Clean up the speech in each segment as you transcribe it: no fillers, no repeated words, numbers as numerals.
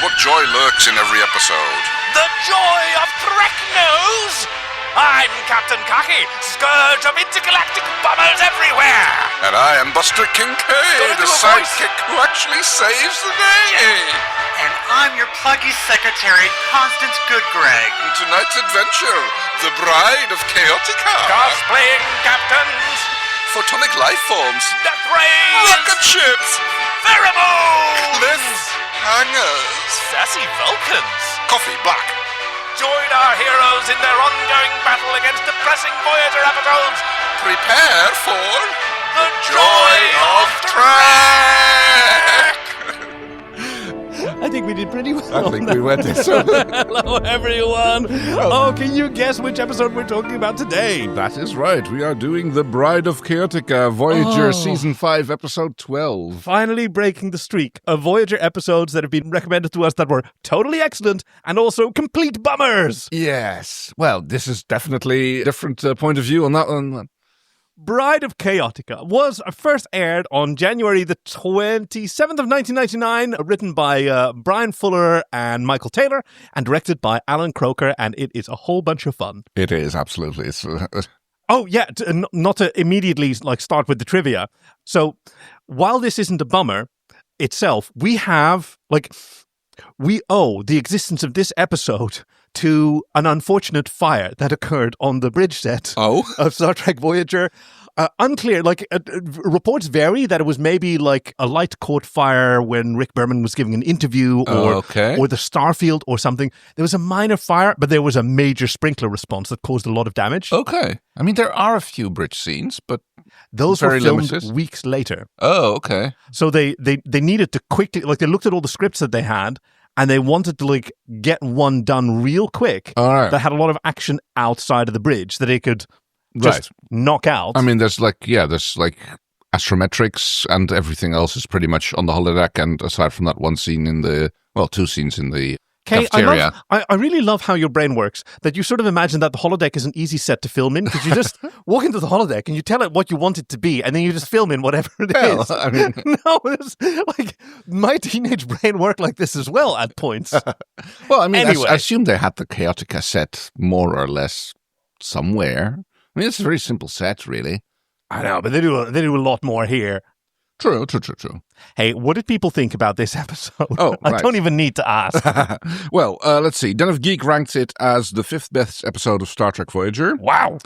what joy lurks in every episode. The joy of Threcknose! I'm Captain Cocky, scourge of intergalactic bombers everywhere! And I am Buster Kincaid, the sidekick who actually saves the day. And I'm your pluggy secretary, Constance Goodgreg. And tonight's adventure, the Bride of Chaotica. Cosplaying captains, Photonic life forms. death rays, Rocket ships. pheromones, Cliffhangers. sassy Vulcans. Coffee black. Join our heroes in their ongoing battle against depressing Voyager episodes. Prepare for The joy of Trek. I think we did pretty well. I think we went this. Hello, everyone. Oh, can you guess which episode we're talking about today? That is right. We are doing The Bride of Chaotica, Voyager Season 5, Episode 12. Finally breaking the streak of Voyager episodes that have been recommended to us that were totally excellent and also complete bummers. Yes. Well, this is definitely a different point of view on that one. Bride of Chaotica was first aired on January the 27th of 1999, written by Brian Fuller and Michael Taylor, and directed by Alan Croker, and it is a whole bunch of fun. It is, absolutely. It's, Oh, yeah, not to immediately start with the trivia. So, while this isn't a bummer itself, we owe the existence of this episode to an unfortunate fire that occurred on the bridge set of Star Trek Voyager. Unclear, reports vary that it was maybe like a light caught fire when Rick Berman was giving an interview or the Starfield or something. There was a minor fire, but there was a major sprinkler response that caused a lot of damage. Okay. I mean, there are a few bridge scenes, but those very were filmed limited. weeks later. Oh, okay. So they needed to quickly, they looked at all the scripts that they had, and they wanted to get one done real quick that had a lot of action outside of the bridge that they could just knock out. I mean, there's astrometrics and everything else is pretty much on the holodeck, and aside from that one scene two scenes in the cafeteria. I really love how your brain works, that you sort of imagine that the holodeck is an easy set to film in, because you just walk into the holodeck and you tell it what you want it to be, and then you just film in whatever it is. I mean, no, it's my teenage brain worked like this as well at points. Well, I mean, anyway. I assume they had the Chaotica set more or less somewhere. I mean, it's a very simple set, really. I know, but they do a lot more here. True. Hey, what did people think about this episode? Oh, I don't even need to ask. Well, let's see. Den of Geek ranked it as the 5th best episode of Star Trek Voyager. Wow.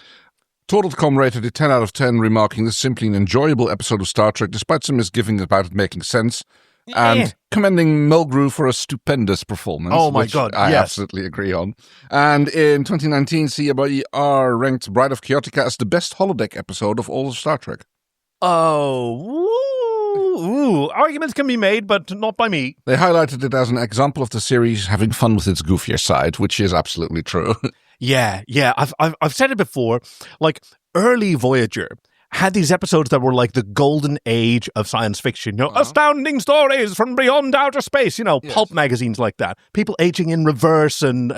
Total.com rated it 10 out of 10, remarking this is simply an enjoyable episode of Star Trek, despite some misgivings about it making sense, and commending Mulgrew for a stupendous performance. Oh my which God, I yes. absolutely agree on. And in 2019, CBR ranked Bride of Chaotica as the best holodeck episode of all of Star Trek. Arguments can be made, but not by me. They highlighted it as an example of the series having fun with its goofier side, which is absolutely true. Yeah. I've said it before. Early Voyager had these episodes that were like the golden age of science fiction. Astounding stories from beyond outer space. Pulp magazines like that. People aging in reverse and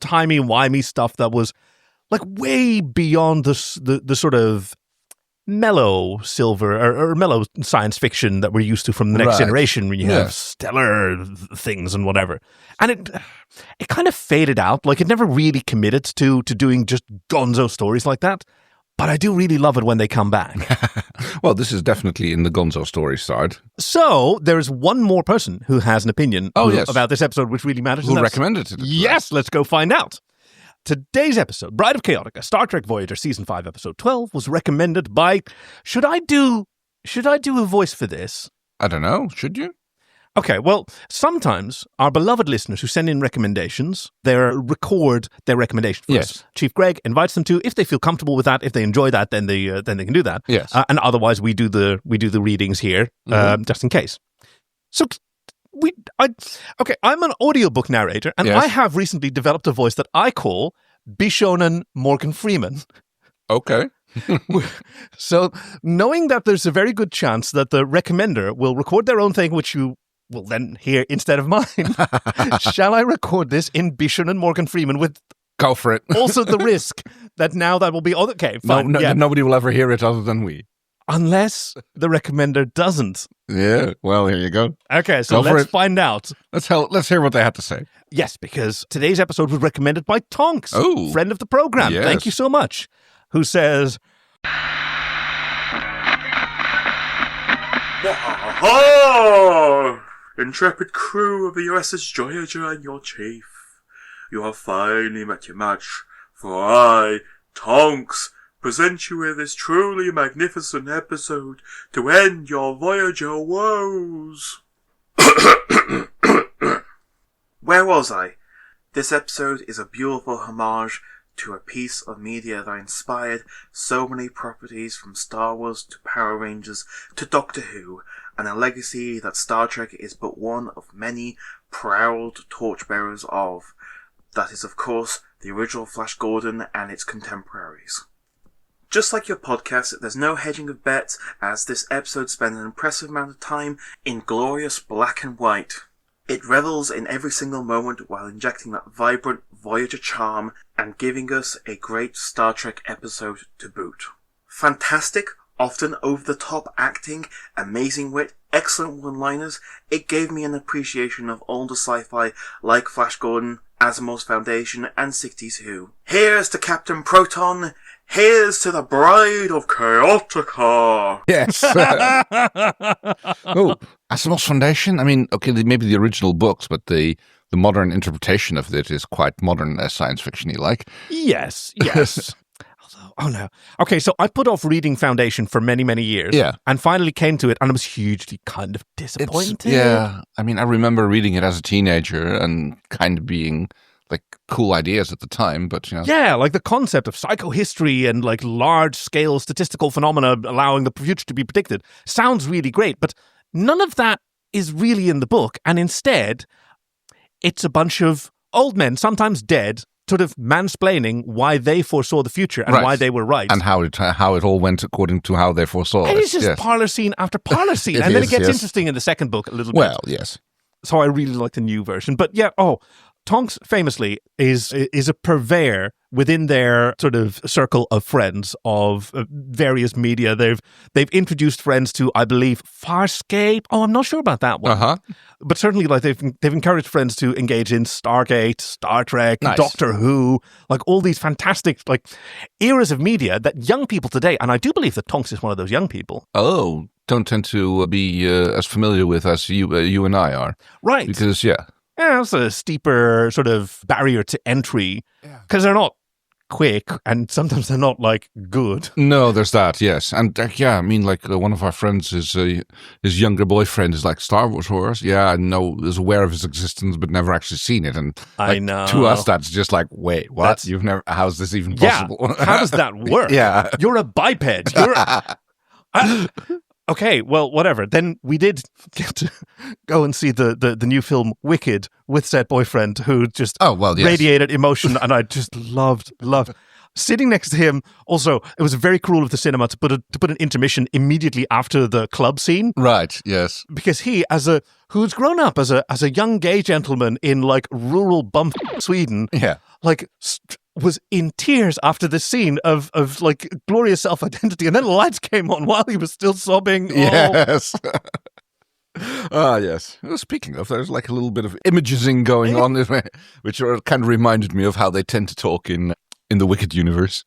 timey-wimey stuff that was way beyond the sort of mellow silver or mellow science fiction that we're used to from the Next Generation, when you have stellar things and whatever. And it kind of faded out. It never really committed to doing just gonzo stories like that. But I do really love it when they come back. Well, this is definitely in the gonzo story side. So there's one more person who has an opinion about this episode, which really matters. Who recommended it? Yes, let's go find out. Today's episode, Bride of Chaotica, Star Trek Voyager, Season 5, Episode 12, was recommended by... Should I do a voice for this? I don't know. Should you? Okay, well, sometimes our beloved listeners who send in recommendations, they record their recommendation for us. Chief Greg invites them to, if they feel comfortable with that, if they enjoy that, then they can do that. Yes. And otherwise, we do the readings here, just in case. So... I'm an audiobook narrator, and I have recently developed a voice that I call Bishonen Morgan Freeman. Okay. So, knowing that there's a very good chance that the recommender will record their own thing, which you will then hear instead of mine, shall I record this in Bishonen Morgan Freeman with... Go for it. Also the risk that now that will be... Okay, fine. Nobody will ever hear it other than we. Unless the recommender doesn't. Yeah, well, here you go. Okay, so Go for let's it. find out. Let's hear what they had to say. Yes, because today's episode was recommended by Tonks, Oh. friend of the program. Yes. Thank you so much. Who says, Mwahahaha! Intrepid crew of the USS JOYager and your chief. You have finally met your match, for I, Tonks, present you with this truly magnificent episode to end your Voyager woes. Where was I? This episode is a beautiful homage to a piece of media that inspired so many properties from Star Wars to Power Rangers to Doctor Who, and a legacy that Star Trek is but one of many proud torchbearers of. That is, of course, the original Flash Gordon and its contemporaries. Just like your podcast, there's no hedging of bets, as this episode spends an impressive amount of time in glorious black and white. It revels in every single moment while injecting that vibrant Voyager charm and giving us a great Star Trek episode to boot. Fantastic, often over-the-top acting, amazing wit, excellent one-liners. It gave me an appreciation of older sci-fi like Flash Gordon, Asimov's Foundation, and 60s Who. Here's to Captain Proton. Here's to the bride of Chaotica. Yes. Oh, Asimov's Foundation? I mean, okay, maybe the original books, but the modern interpretation of it is quite modern science fiction-y like. yes. Oh no. Okay, so I put off reading Foundation for many, many years. Yeah. And finally came to it, and I was hugely kind of disappointed. Yeah, I mean, I remember reading it as a teenager and kind of being like cool ideas at the time, but you know. Yeah, like the concept of psychohistory and like large-scale statistical phenomena allowing the future to be predicted sounds really great, but none of that is really in the book, and instead, it's a bunch of old men, sometimes dead, sort of mansplaining why they foresaw the future and Right. why they were right. And how it all went according to how they foresaw And it. it's just Yes. parlor scene after parlor scene. It And then is, it gets yes. interesting in the second book a little Well, bit. yes. So I really like the new version. But yeah, Tonks famously is a purveyor within their sort of circle of friends of various media. They've introduced friends to, I believe, Farscape. Oh, I'm not sure about that one. Uh-huh. But certainly, like they've encouraged friends to engage in Stargate, Star Trek, Nice. Doctor Who, like all these fantastic like eras of media that young people today, and I do believe that Tonks is one of those young people. Oh, don't tend to be as familiar with as you and I are. Right. Because, yeah. Yeah, it's a steeper sort of barrier to entry because they're not quick and sometimes they're not like good. No, there's that, yes. And yeah, I mean, like one of our friends, his younger boyfriend is like Star Wars. Yeah, I know, is aware of his existence, but never actually seen it. And I like, know. to us, that's just like, wait, what? That's- You've never, how's this even Yeah, possible? how does that work? Yeah. You're a biped. Okay, well, whatever. Then we did get to go and see the new film Wicked with said boyfriend who just Oh, well, yes. radiated emotion, and I just loved sitting next to him. Also, it was very cruel of the cinema to put an intermission immediately after the club scene. Right, yes. Because he, who's grown up as a young gay gentleman in like rural bump Sweden, Yeah. like was in tears after the scene of like glorious self-identity, and then the lights came on while he was still sobbing. Oh, Yes. Yes. Well, speaking of, there's like a little bit of imaging going on, which kind of reminded me of how they tend to talk in the Wicked universe.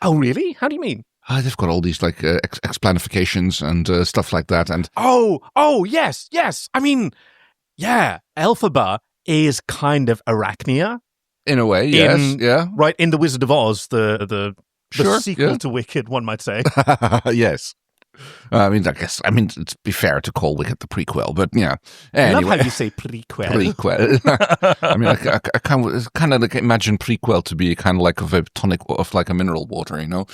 oh, really? How do you mean? They've got all these like explanifications and stuff like that, and Oh, yes. I mean, yeah, Elphaba is kind of Arachnia, in a way, yes, yeah, right? In the Wizard of Oz, the Sure, sequel yeah. to Wicked, one might say. yes. I mean, it's be fair to call Wicked the prequel, but yeah. I Anyway, love how you say prequel. prequel. I mean, I kind of like imagine prequel to be kind of like of a tonic of like a mineral water, you know.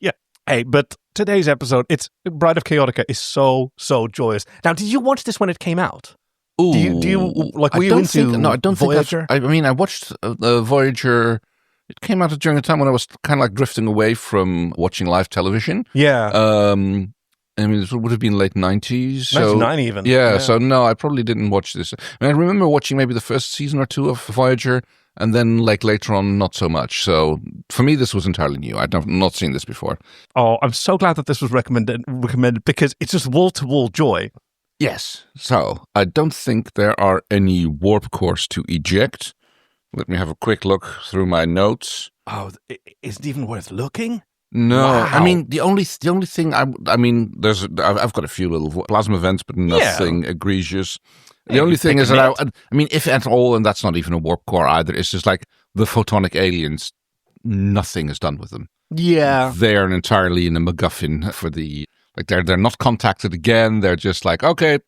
Yeah. Hey, but today's episode, it's Bride of Chaotica is so joyous. Now, did you watch this when it came out? Ooh, Do you like? Were I you don't into think, no, I don't Voyager? think I mean, I watched Voyager. It came out during a time when I was kind of like drifting away from watching live television. Yeah. I mean, it would have been late 90s. So, 99 even. Yeah, so no, I probably didn't watch this. I mean, I remember watching maybe the first season or two of Voyager, and then like later on, not so much. So for me, this was entirely new. I'd not seen this before. Oh, I'm so glad that this was recommended because it's just wall-to-wall joy. Yes. So I don't think there are any warp cores to eject. Let me have a quick look through my notes. Oh, is it even worth looking? No, Wow. I mean the only thing I mean I've got a few little plasma vents, but nothing egregious. The only thing is that I mean, if at all, and that's not even a warp core either. It's just like the photonic aliens. Nothing is done with them. Yeah, they're entirely in a MacGuffin for the like. They're not contacted again. They're just like, okay,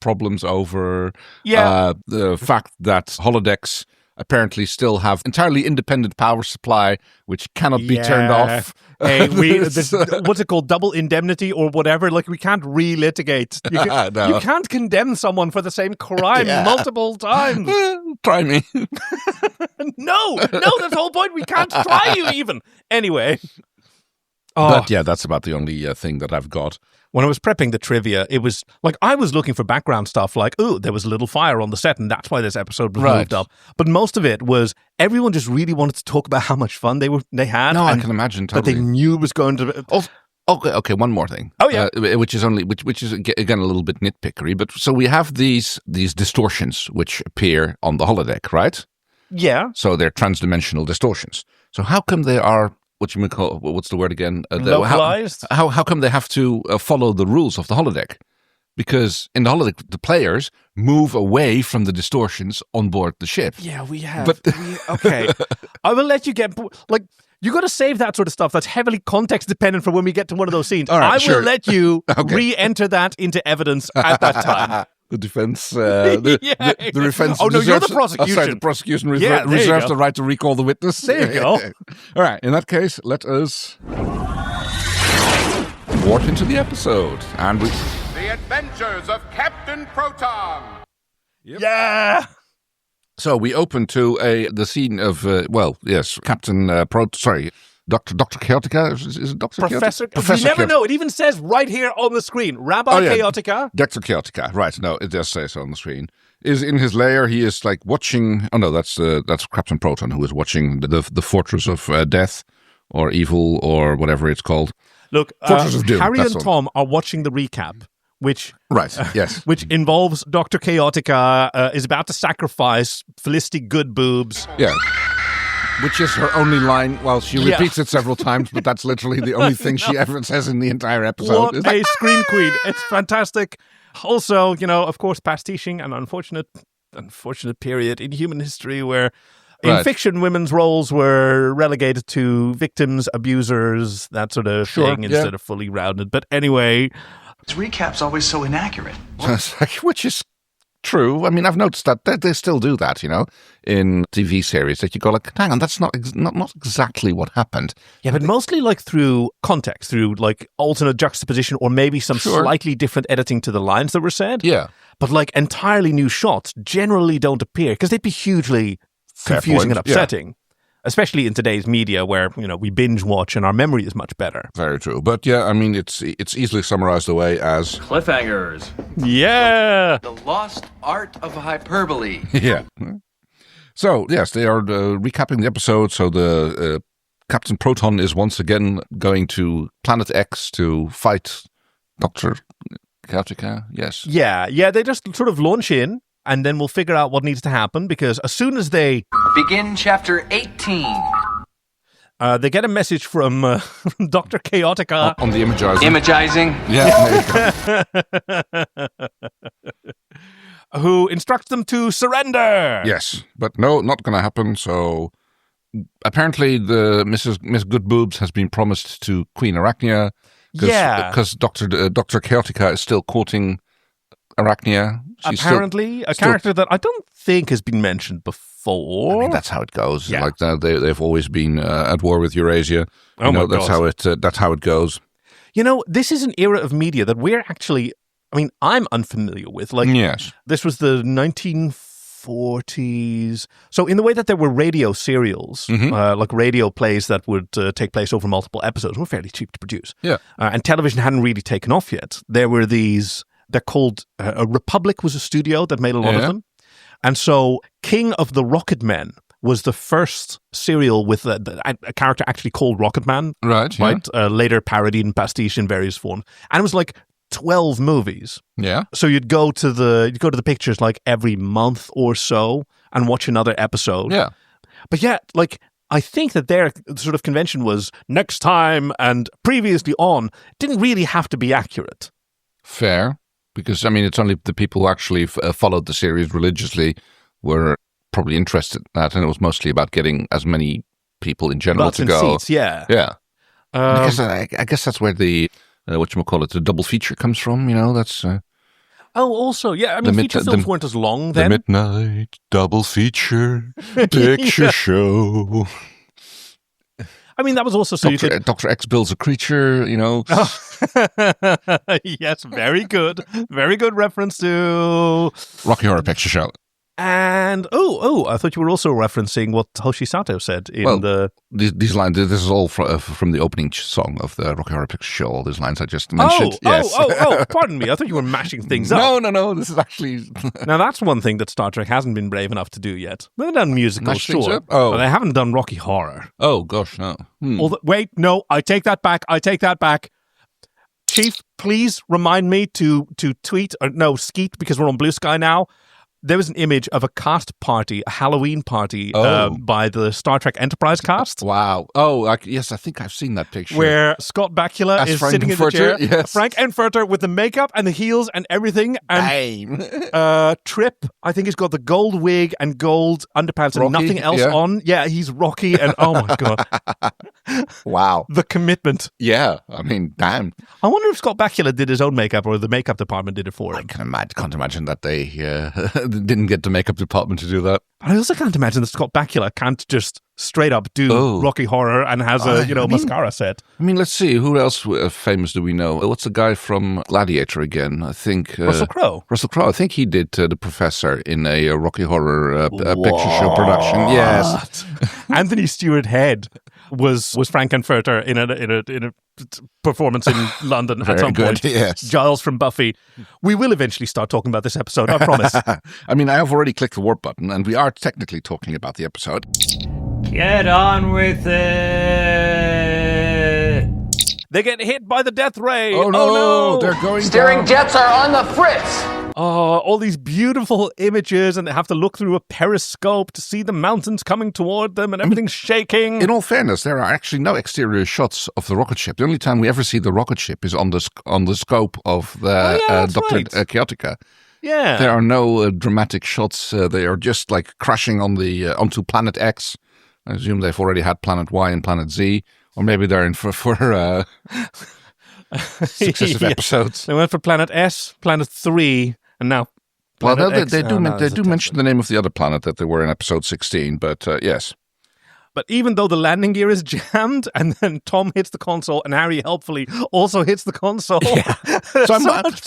problems over. Yeah, the fact that holodecks apparently still have entirely independent power supply, which cannot be turned off. Hey, what's it called? Double indemnity or whatever? Like, we can't relitigate. You can't condemn someone for the same crime multiple times. Try me. No, that's the whole point. We can't try you even. Anyway. But yeah, that's about the only thing that I've got. When I was prepping the trivia, it was like I was looking for background stuff like, oh, there was a little fire on the set and that's why this episode was moved up. But most of it was everyone just really wanted to talk about how much fun they had. No, I can imagine totally. That they knew was going to... Okay, one more thing. Oh, yeah. Which is again a little bit nitpickery, but so we have these distortions which appear on the holodeck, right? Yeah. So they're transdimensional distortions. So how come they are... what's the word again? Localized? How come they have to follow the rules of the holodeck? Because in the holodeck, the players move away from the distortions on board the ship. Yeah, we have. Okay. I will let you get... Like, you got to save that sort of stuff that's heavily context-dependent for when we get to one of those scenes. All right, I will let you re-enter that into evidence at that time. The defense, the defense. Oh no, you're the Oh, prosecution. sorry, the prosecution reserves the right to recall the witness. There you go. All right. In that case, let us warp into the episode, and we. The Adventures of Captain Proton. Yep. Yeah. So we open to the scene of Captain Dr. Chaotica. Is it Dr. Professor? Chaotica? You never know. It even says right here on the screen, Rabbi Chaotica. Dr. Chaotica. Right. No, it does say so on the screen. Is in his lair. He is like watching. Oh no, that's Captain Proton, who is watching the Fortress of Death or Evil or whatever it's called. Look, Fortress of Doom. Harry and Tom are watching the recap. Which involves Dr. Chaotica is about to sacrifice Felicity Good Boobs. Yeah. Which is her only line. Well, she repeats it several times, but that's literally the only thing she ever says in the entire episode. What a scream queen. It's fantastic. Also, of course, pastiching an unfortunate period in human history where in fiction, women's roles were relegated to victims, abusers, that sort of thing, instead of fully rounded. But anyway... His recap's always so inaccurate. Which is true. I mean, I've noticed that they still do that, in TV series, that you go like, hang on, that's not exactly what happened. Yeah, but mostly like through context, through like alternate juxtaposition or maybe some slightly different editing to the lines that were said. Yeah. But like entirely new shots generally don't appear because they'd be hugely confusing and upsetting. Yeah. Especially in today's media where, we binge watch and our memory is much better. Very true. But yeah, I mean, it's easily summarized away as... cliffhangers. Yeah! The lost art of hyperbole. Yeah. So, yes, they are recapping the episode. So the Captain Proton is once again going to Planet X to fight Dr. Chaotica. Yes. Yeah, they just sort of launch in. And then we'll figure out what needs to happen because as soon as they... Begin chapter 18. They get a message from Dr. Chaotica. On the imagizing. Imagizing? Yeah. There you go. Who instructs them to surrender. Yes, but no, not going to happen. So apparently the Miss Good Boobs has been promised to Queen Arachnia. Because Dr. Chaotica is still courting Arachnia. She's apparently a character that I don't think has been mentioned before. I mean, that's how it goes. Yeah. Like they've always been at war with Eurasia. That's how it goes. This is an era of media that we're actually. I mean, I'm unfamiliar with. Like, yes, this was the 1940s, 40s. So in the way that there were radio serials, like radio plays that would take place over multiple episodes, were fairly cheap to produce. Yeah. And television hadn't really taken off yet. There were these, they're called, Republic was a studio that made a lot of them. And so King of the Rocket Men was the first serial with a character actually called Rocket Man. Right. Later parodied and pastiche in various forms. And it was like 12 movies. Yeah. So you'd go to the pictures like every month or so and watch another episode. Yeah. But yeah, like I think that their sort of convention was next time and previously on didn't really have to be accurate. Fair. Because, I mean, it's only the people who actually followed the series religiously were probably interested in that. And it was mostly about getting as many people in general to go. Seats, yeah. Yeah. I guess that's where the, whatchamacallit, the double feature comes from, you know, that's... also, yeah, I mean, feature films weren't as long then. The midnight double feature picture show. I mean, that was also so Dr. X builds a creature, you know. Yes, very good. Very good reference to... Rocky Horror Picture Show. And, I thought you were also referencing what Hoshi Sato said in these lines, this is all from the opening song of the Rocky Horror Picture Show, all these lines I just mentioned. Pardon me. I thought you were mashing things up. No, this is actually... Now, that's one thing that Star Trek hasn't been brave enough to do yet. They've done musicals, Mash things sure, up? Oh. but they haven't done Rocky Horror. Oh, gosh, no. Wait, no, I take that back. Chief, please remind me to tweet, skeet, because we're on Blue Sky now. There was an image of a cast party, a Halloween party by the Star Trek Enterprise cast. Wow. Oh, yes, I think I've seen that picture. Where Scott Bakula is Frank sitting in the chair. Yes. Frank Enfurter with the makeup and the heels and everything. And Trip, I think he's got the gold wig and gold underpants and Rocky, nothing else on. Yeah, he's Rocky and oh my God. Wow. The commitment. Yeah, I mean, damn. I wonder if Scott Bakula did his own makeup or the makeup department did it for him. I can't imagine that they didn't get the makeup department to do that. But I also can't imagine that Scott Bakula can't just straight up do Rocky Horror and has mascara set. I mean, let's see. Who else famous do we know? What's the guy from Gladiator again? I think... Russell Crowe. Russell Crowe. I think he did the Professor in a Rocky Horror picture show production. Yes. Anthony Stewart Head was Frank Enfurter in a performance in London at some point. Yes. Giles from Buffy. We will eventually start talking about this episode, I promise. I mean, I have already clicked the warp button, and we are technically talking about the episode. Get on with it! They get hit by the death ray. Oh no! They're going Steering down. jets are on the fritz! Oh, all these beautiful images, and they have to look through a periscope to see the mountains coming toward them, and everything's shaking. In all fairness, there are actually no exterior shots of the rocket ship. The only time we ever see the rocket ship is on the scope of the Dr. Chaotica. Yeah, there are no dramatic shots. They are just like crashing on onto Planet X. I assume they've already had Planet Y and Planet Z, or maybe they're in for successive episodes. They went for Planet S, Planet 3, and now Planet X. They do mention the name of the other planet that they were in episode 16, but yes. But even though the landing gear is jammed, and then Tom hits the console, and Harry helpfully also hits the console. Yeah. So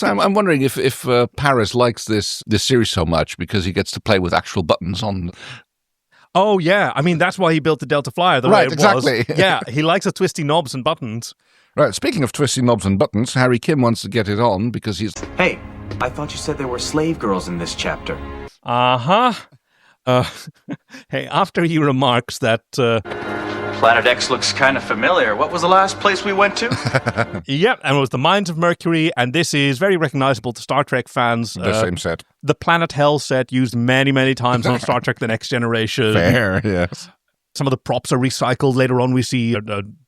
I'm wondering if Paris likes this series so much because he gets to play with actual buttons on. Oh, yeah. I mean, that's why he built the Delta Flyer the way it exactly. was. Yeah, he likes the twisty knobs and buttons. Right, speaking of twisty knobs and buttons, Harry Kim wants to get it on because he's... Hey, I thought you said there were slave girls in this chapter. Uh-huh. Hey, after he remarks that... Planet X looks kind of familiar. What was the last place we went to? Yep, and it was the Mines of Mercury, and this is very recognizable to Star Trek fans. The same set. The Planet Hell set used many, many times on Star Trek The Next Generation. Fair, yes. Some of the props are recycled. Later on, we see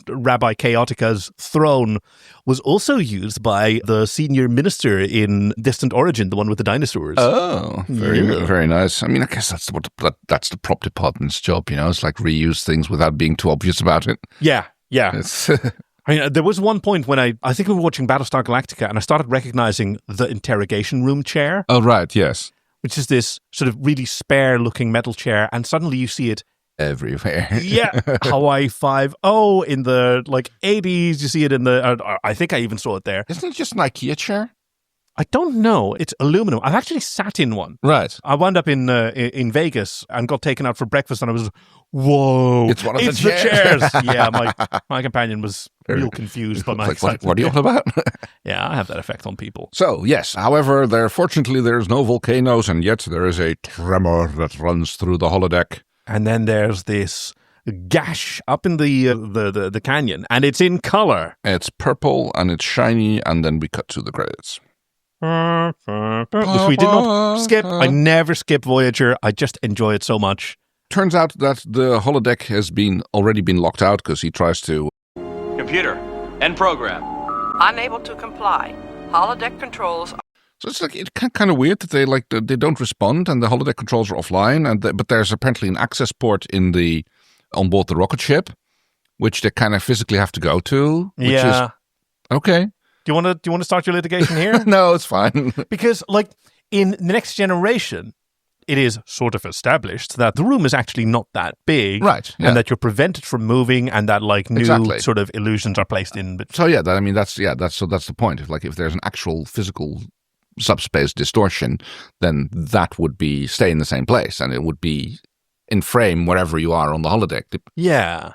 Rabbi Chaotica's throne was also used by the senior minister in Distant Origin, the one with the dinosaurs. Oh, very nice. I mean, I guess that's the prop department's job, you know? It's like reuse things without being too obvious about it. Yeah. I mean, there was one point when I think we were watching Battlestar Galactica, and I started recognizing the interrogation room chair. Oh, right, yes. Which is this sort of really spare-looking metal chair, and suddenly you see it everywhere. Yeah, Hawaii 5-0 in the 80s. You see it in the. I think I even saw it there. Isn't it just an IKEA chair? I don't know. It's aluminum. I've actually sat in one. Right. I wound up in Vegas and got taken out for breakfast, and I was, whoa! It's one of the chairs. Yeah, my companion was real confused by my excitement. What are you on about? Yeah, I have that effect on people. So yes, however, fortunately there's no volcanoes, and yet there is a tremor that runs through the holodeck. And then there's this gash up in the canyon, and it's in color. It's purple and it's shiny, and then we cut to the credits. Which we did not skip. I never skip Voyager. I just enjoy it so much. Turns out that the holodeck has already been locked out because he tries to. Computer, end program. Unable to comply. Holodeck controls. So it's like it's kind of weird that they don't respond and the holodeck controls are offline, but there's apparently an access port on board the rocket ship, which they kind of physically have to go to. Which is okay. Do you want to start your litigation here? No, it's fine. Because, in the Next Generation, it is sort of established that the room is actually not that big, right? Yeah. And that you're prevented from moving, and that new sort of illusions are placed in. So yeah, that's the point. If there's an actual physical subspace distortion, then that would be stay in the same place, and it would be in frame wherever you are on the holodeck. Yeah.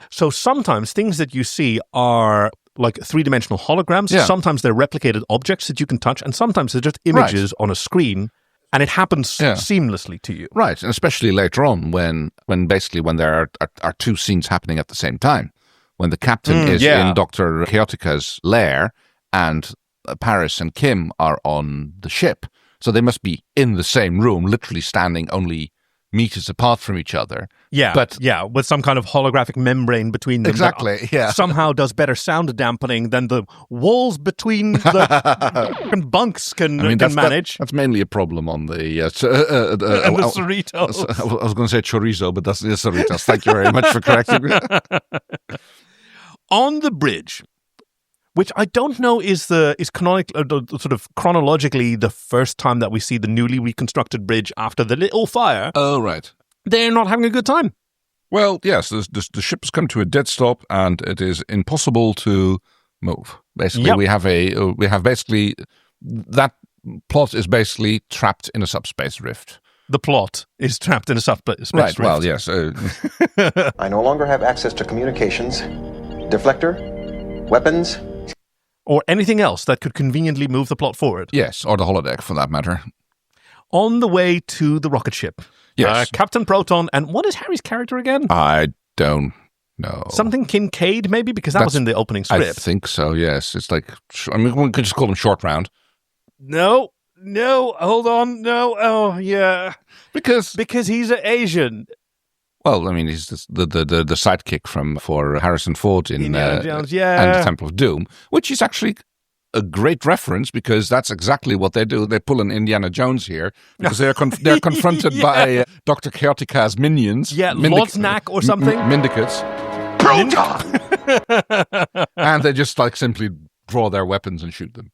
So sometimes things that you see are like three-dimensional holograms. Yeah. Sometimes they're replicated objects that you can touch, and sometimes they're just images on a screen, and it happens seamlessly to you. Right, and especially later on when there are two scenes happening at the same time. When the captain is in Dr. Chaotica's lair, and Paris and Kim are on the ship. So they must be in the same room, literally standing only meters apart from each other. Yeah, with some kind of holographic membrane between them. Exactly, somehow does better sound dampening than the walls between the bunks can manage. That's mainly a problem on the... and the Cerritos. I was going to say chorizo, but that's the Cerritos. Thank you very much for correcting me. On the bridge, which I don't know is chronologically the first time that we see the newly reconstructed bridge after the little fire. Oh, right. They're not having a good time. Well, yes, the ship has come to a dead stop, and it is impossible to move. Basically, we have that plot is basically trapped in a subspace rift. The plot is trapped in a subspace rift. Well, yes. I no longer have access to communications, deflector, weapons, or anything else that could conveniently move the plot forward. Yes, or the holodeck, for that matter. On the way to the rocket ship. Yes. Captain Proton, and what is Harry's character again? I don't know. Something Kincaid, maybe? Because that was in the opening script. I think so, yes. It's like, we could just call him Short Round. No, hold on, no. Oh, yeah. Because he's an Asian. Well, I mean, he's the sidekick for Harrison Ford in Indiana Jones, and the Temple of Doom, which is actually a great reference because that's exactly what they do. They pull an Indiana Jones here because they're confronted by Dr. Chaotica's minions. Yeah, Lodznak or something. Mindicates. Proton! And they just simply draw their weapons and shoot them.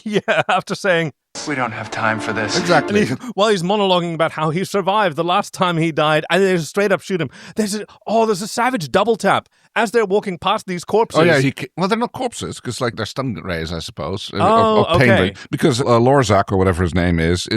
Yeah, after saying, we don't have time for this. Exactly. While he's monologuing about how he survived the last time he died, and they straight up shoot him. There's a savage double tap as they're walking past these corpses. Oh yeah, well they're not corpses because they're stun rays, I suppose. Okay. Because Lorzak or whatever his name is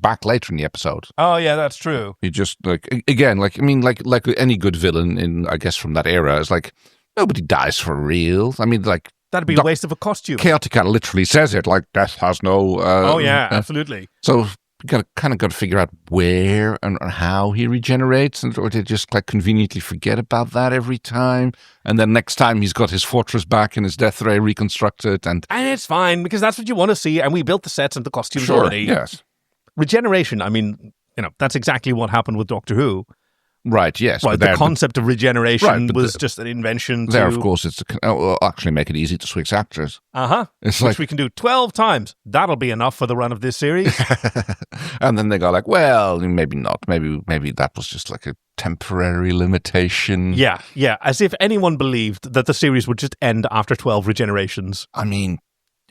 back later in the episode. Oh yeah, that's true. He just like any good villain in I guess from that era is like nobody dies for real. I mean like. That'd be a waste of a costume. Chaotica literally says it, like death has no... oh, yeah, absolutely. So you got to figure out where and how he regenerates, or they just conveniently forget about that every time. And then next time he's got his fortress back and his death ray reconstructed. And it's fine, because that's what you want to see, and we built the sets and the costumes already. Yes. Regeneration, I mean, that's exactly what happened with Doctor Who. Right, yes. Right, the concept of regeneration was just an invention there, of course, it's to actually make it easy to switch actors. Which we can do 12 times. That'll be enough for the run of this series. And then they go well, maybe not. Maybe that was just a temporary limitation. Yeah. As if anyone believed that the series would just end after 12 regenerations. I mean,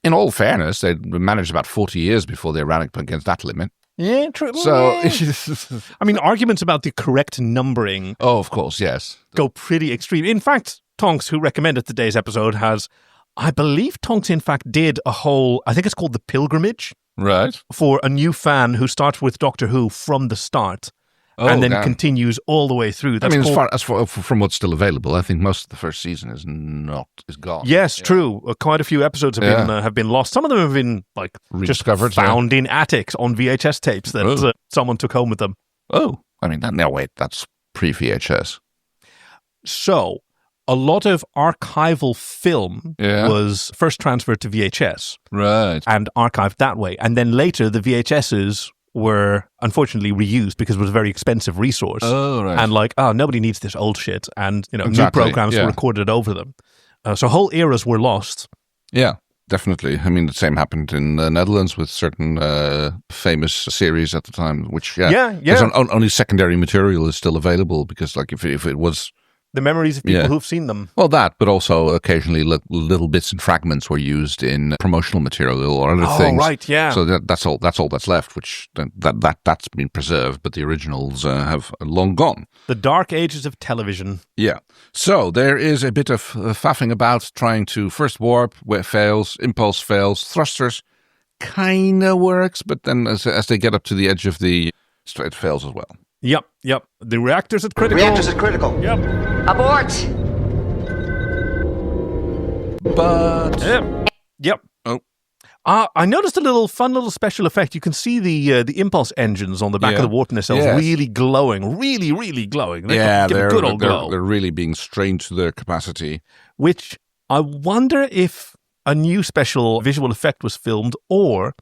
in all fairness, they managed about 40 years before they ran up against that limit. Yeah, true. So, I mean, arguments about the correct numbering. Oh, of course, yes. Go pretty extreme. In fact, Tonks, who recommended today's episode, has I believe Tonks, in fact, did a whole, I think it's called The Pilgrimage. Right. For a new fan who starts with Doctor Who from the start. And then continues all the way through. That's from what's still available, I think most of the first season is gone. Yes, true. Quite a few episodes have been lost. Some of them have been rediscovered, just found in attics on VHS tapes that someone took home with them. Oh, I mean, that's pre-VHS. So, a lot of archival film was first transferred to VHS, right, and archived that way, and then later the VHSs were unfortunately reused because it was a very expensive resource. Oh, right. And nobody needs this old shit. And, new programs were recorded over them. So whole eras were lost. Yeah, definitely. I mean, the same happened in the Netherlands with certain famous series at the time, which, only secondary material is still available because, if it was... The memories of people who've seen them. Well, but also occasionally little bits and fragments were used in promotional material or other things. Oh, right, yeah. So that's all that's left, which that's been preserved, but the originals have long gone. The dark ages of television. Yeah. So there is a bit of faffing about trying to first warp, where fails, impulse fails, thrusters kind of works, but then as they get up to the edge of the, it fails as well. Yep. The reactors at critical. Reactors at critical. Yep. Abort! But... Yep. Oh. I noticed a fun little special effect. You can see the impulse engines on the back of the warp nacelles really glowing. Really, really glowing. They're a good old glow. They're really being strained to their capacity. Which I wonder if a new special visual effect was filmed or...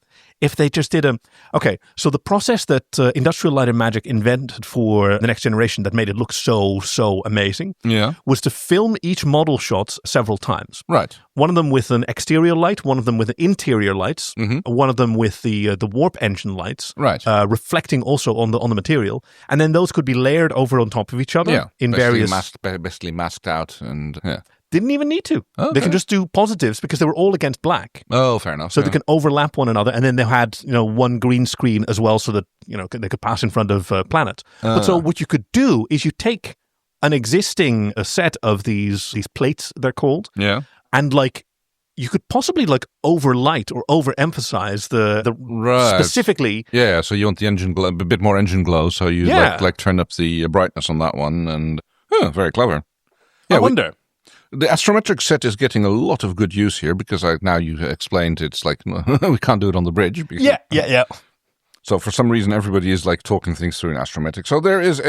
if they just did Okay, so the process that Industrial Light and Magic invented for the Next Generation that made it look so amazing was to film each model shot several times. Right. One of them with an exterior light, one of them with interior lights, one of them with the warp engine lights, right, reflecting also on the material, and then those could be layered over on top of each other in various... basically masked out and... Didn't even need to. Okay. They can just do positives because they were all against black. Oh, fair enough. So they can overlap one another, and then they had one green screen as well, so that they could pass in front of planets. But so what you could do is you take an existing set of these plates, they're called, and you could possibly overlight or overemphasize the right. specifically. Yeah, so you want the engine glow, a bit more engine glow, so you turn up the brightness on that one, and very clever. Yeah, I wonder. The astrometric set is getting a lot of good use here because now you explained it's we can't do it on the bridge. Yeah. So for some reason, everybody is talking things through in astrometric. So there is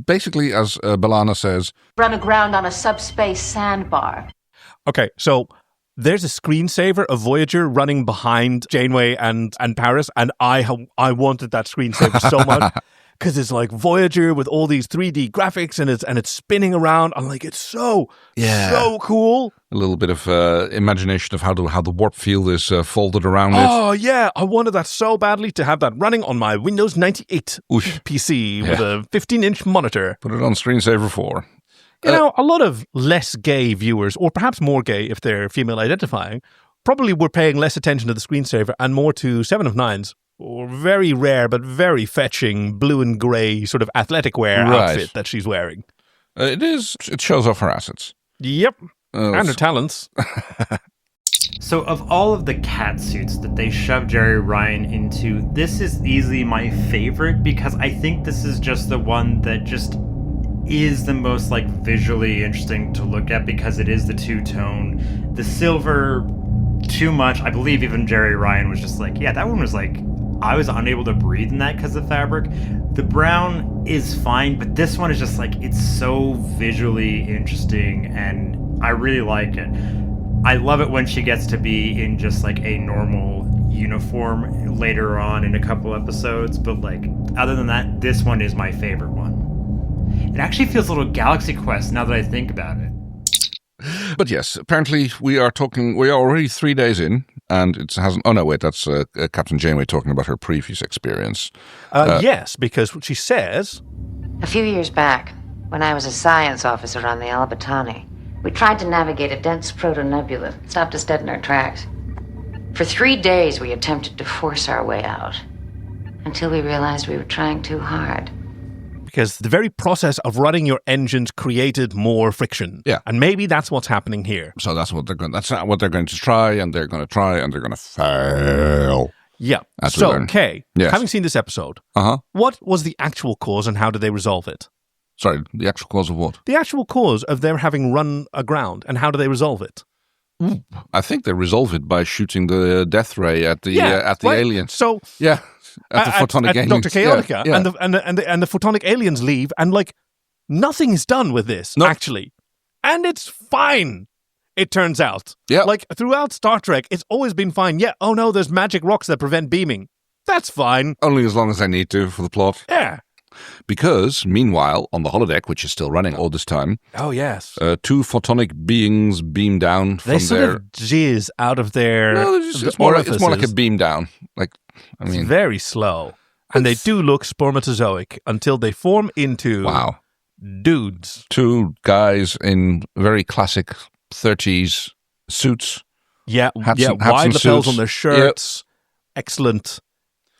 basically, as B'Elanna says, run aground on a subspace sandbar. Okay, so there's a screensaver of Voyager running behind Janeway and Paris, and I wanted that screensaver so much. Because it's Voyager with all these 3D graphics and it's spinning around. I'm it's so cool. A little bit of imagination of how the warp field is folded around it. Oh, yeah. I wanted that so badly to have that running on my Windows 98 PC with a 15-inch monitor. Put it on screensaver 4. A lot of less gay viewers, or perhaps more gay if they're female identifying, probably were paying less attention to the screensaver and more to 7 of 9's. Or very rare but very fetching blue and grey sort of athletic wear outfit that she's wearing. It shows off her assets. Yep. And her talents. So of all of the cat suits that they shoved Jerry Ryan into, this is easily my favorite because I think this is just the one that just is the most visually interesting to look at because it is the two-tone. The silver, too much. I believe even Jerry Ryan was just that one was I was unable to breathe in that because of fabric. The brown is fine, but this one is just it's so visually interesting and I really like it. I love it when she gets to be in just a normal uniform later on in a couple episodes, but other than that, this one is my favorite one. It actually feels a little Galaxy Quest now that I think about it. But yes, apparently we are already 3 days in, and it hasn't. Oh no, wait, that's Captain Janeway talking about her previous experience. Yes, because what she says. A few years back, when I was a science officer on the Albatani, we tried to navigate a dense proto-nebula. It stopped us dead in our tracks. For 3 days, we attempted to force our way out, until we realized we were trying too hard. because the very process of running your engines created more friction. Yeah. And maybe that's what's happening here. So that's what they're going. That's not what they're going to try, and they're going to try, and they're going to fail. Yeah. As we So, learn. Kay, Yes. having seen this episode, Uh-huh. what was the actual cause and how did they resolve it? Sorry, the actual cause of what? The actual cause of their having run aground and how do they resolve it? I think they resolve it by shooting the death ray at the right. aliens. So yeah, at the photonic aliens. Dr. Chaotica Yeah. and the photonic aliens leave, and like nothing is done with this actually, and it's fine. It turns out, like throughout Star Trek, it's always been fine. Yeah, oh no, there's magic rocks that prevent beaming. That's fine. Only as long as I need to for the plot. Yeah. Because, meanwhile, on the holodeck, which is still running all this time, oh yes, 2 photonic beings beam down from they sort their... of jizz out of their. No, it's more like a beam down. Like, I mean, it's very slow, and they do look spermatozoic until they form into dudes. 2 guys in very classic 30s suits. Yeah, hats wide lapels suits. on their shirts. Yep. Excellent.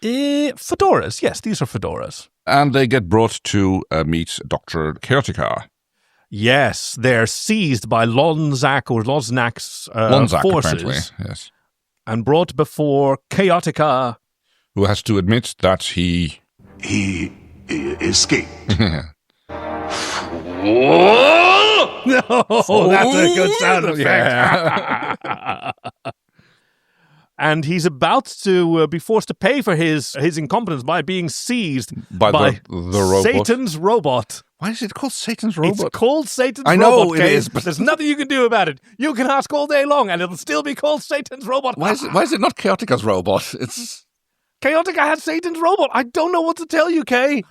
Fedoras. Yes, these are fedoras. And they get brought to meet Dr. Chaotica. Yes, they're seized by Lonzak or Loznak's Lonzak, forces. apparently, yes. And brought before Chaotica. Who has to admit that he escaped. Oh, that's a good sound effect. Yeah. And he's about to be forced to pay for his incompetence by being seized by the robot. Satan's robot. Why is it called Satan's robot? It's called Satan's robot. I know it Kate. is, but there's nothing you can do about it. You can ask all day long, and it'll still be called Satan's robot. Why is it not Chaotica's robot? It's Chaotica has Satan's robot. I don't know what to tell you, Kay.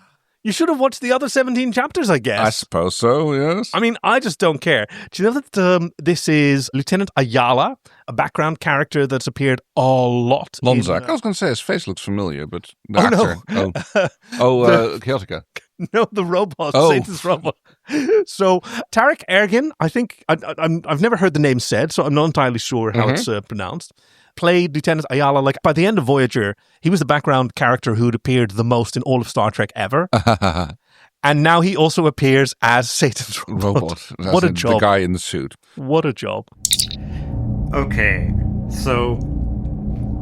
You should have watched the other 17 chapters, I guess. I suppose so, yes. I mean, I just don't care. Do you know that this is Lieutenant Ayala, a background character that's appeared a lot? Lonzak. I was going to say his face looks familiar, but the actor. No. Chaotica. No, the robot, Satan's robot. So Tarek Ergin, I think I've never heard the name said, so I'm not entirely sure how it's pronounced. Played Lieutenant Ayala. Like by the end of Voyager, he was the background character who'd appeared the most in all of Star Trek ever. And now he also appears as Satan's robot. What a job! The guy in the suit. What a job! Okay, so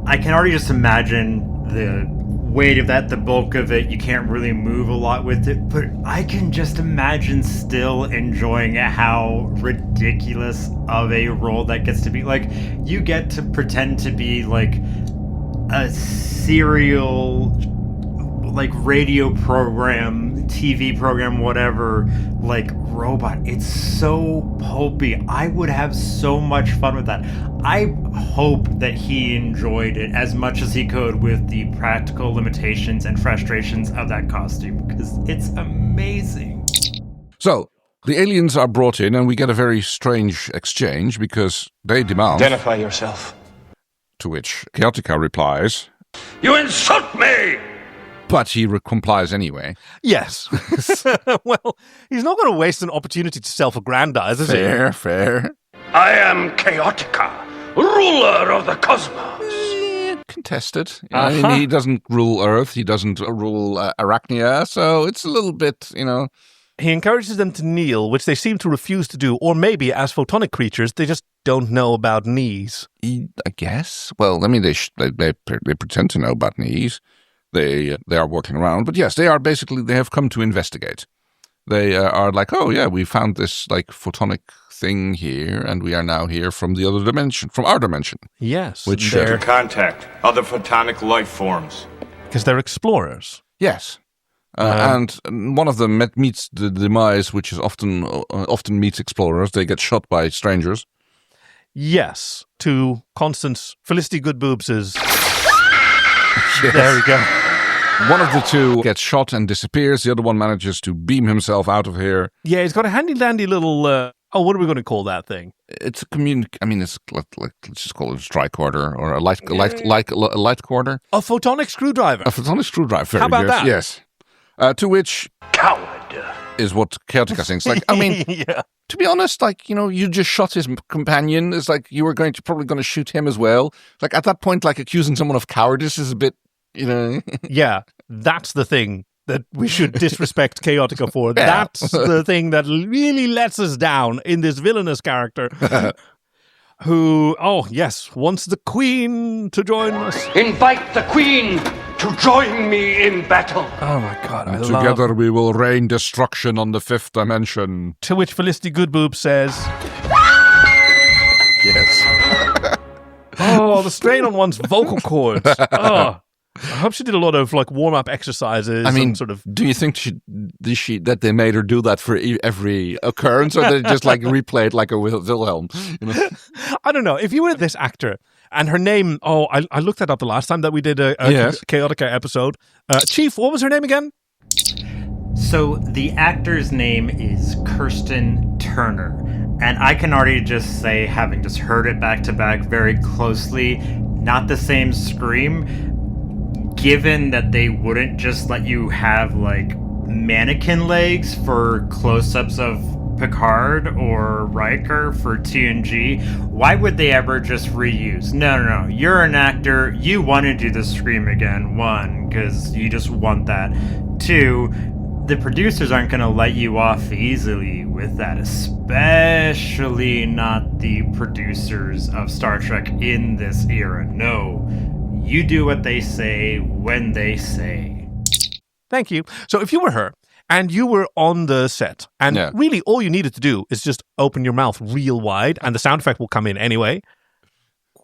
I can already just imagine the weight of that, the bulk of it. You can't really move a lot with it, but I can just imagine still enjoying how ridiculous of a role that gets to be. Like, you get to pretend to be like a serial, like radio program, TV program, whatever, like robot. It's so pulpy. I would have so much fun with that. I hope that he enjoyed it as much as he could with the practical limitations and frustrations of that costume, because it's amazing. So, the aliens are brought in, and we get a very strange exchange because they demand... Identify yourself. To which Chaotica replies... You insult me! But he complies anyway. Yes. Well, he's not going to waste an opportunity to self-aggrandize, is he? Fair. I am Chaotica, ruler of the cosmos. Contested. I mean, he doesn't rule Earth, he doesn't rule Arachnia, so it's a little bit, He encourages them to kneel, which they seem to refuse to do, or maybe, as photonic creatures, they just don't know about knees. I guess. Well, I mean, they pretend to know about knees. They are walking around, but yes, they have come to investigate. They are like, oh yeah, we found this like photonic thing here, and we are now here from the other dimension, from our dimension. Yes, which to contact other photonic life forms because they're explorers. Yes, and one of them meets the demise, which is often meets explorers. They get shot by strangers. Yes, to Constance Felicity Goodboobs' Yes. There we go. One of the 2 gets shot and disappears. The other one manages to beam himself out of here. Yeah, he's got a handy-dandy little... what are we going to call that thing? It's a it's like let's just call it a tricorder or a light corder. A photonic screwdriver. A photonic screwdriver. How about that? Yes. To which coward is what Chaotica thinks. Like, I mean, yeah. To be honest, like, you just shot his companion. It's like you were probably going to shoot him as well. Like at that point, like accusing someone of cowardice is a bit, Yeah, that's the thing that we should disrespect Chaotica for. Yeah. That's the thing that really lets us down in this villainous character. Who, wants the Queen to join us. Invite the Queen to join me in battle. Oh my God, Together we will rain destruction on the 5th dimension. To which Felicity Goodboob says... Yes. Oh, the strain on one's vocal cords. Oh. I hope she did a lot of warm-up exercises. I mean, and sort of. Do you think that they made her do that for every occurrence, or they just replayed like a Wilhelm? I don't know. If you were this actor and her name, I looked that up the last time that we did a Chaotica episode. Chief, what was her name again? So the actor's name is Kirsten Turner, and I can already just say, having just heard it back to back very closely, not the same scream. Given that they wouldn't just let you have mannequin legs for close-ups of Picard or Riker for TNG, why would they ever just reuse? No. You're an actor. You want to do the scream again. 1, because you just want that. 2, the producers aren't going to let you off easily with that, especially not the producers of Star Trek in this era. No. You do what they say when they say. Thank you. So if you were her and you were on the set and really all you needed to do is just open your mouth real wide and the sound effect will come in anyway,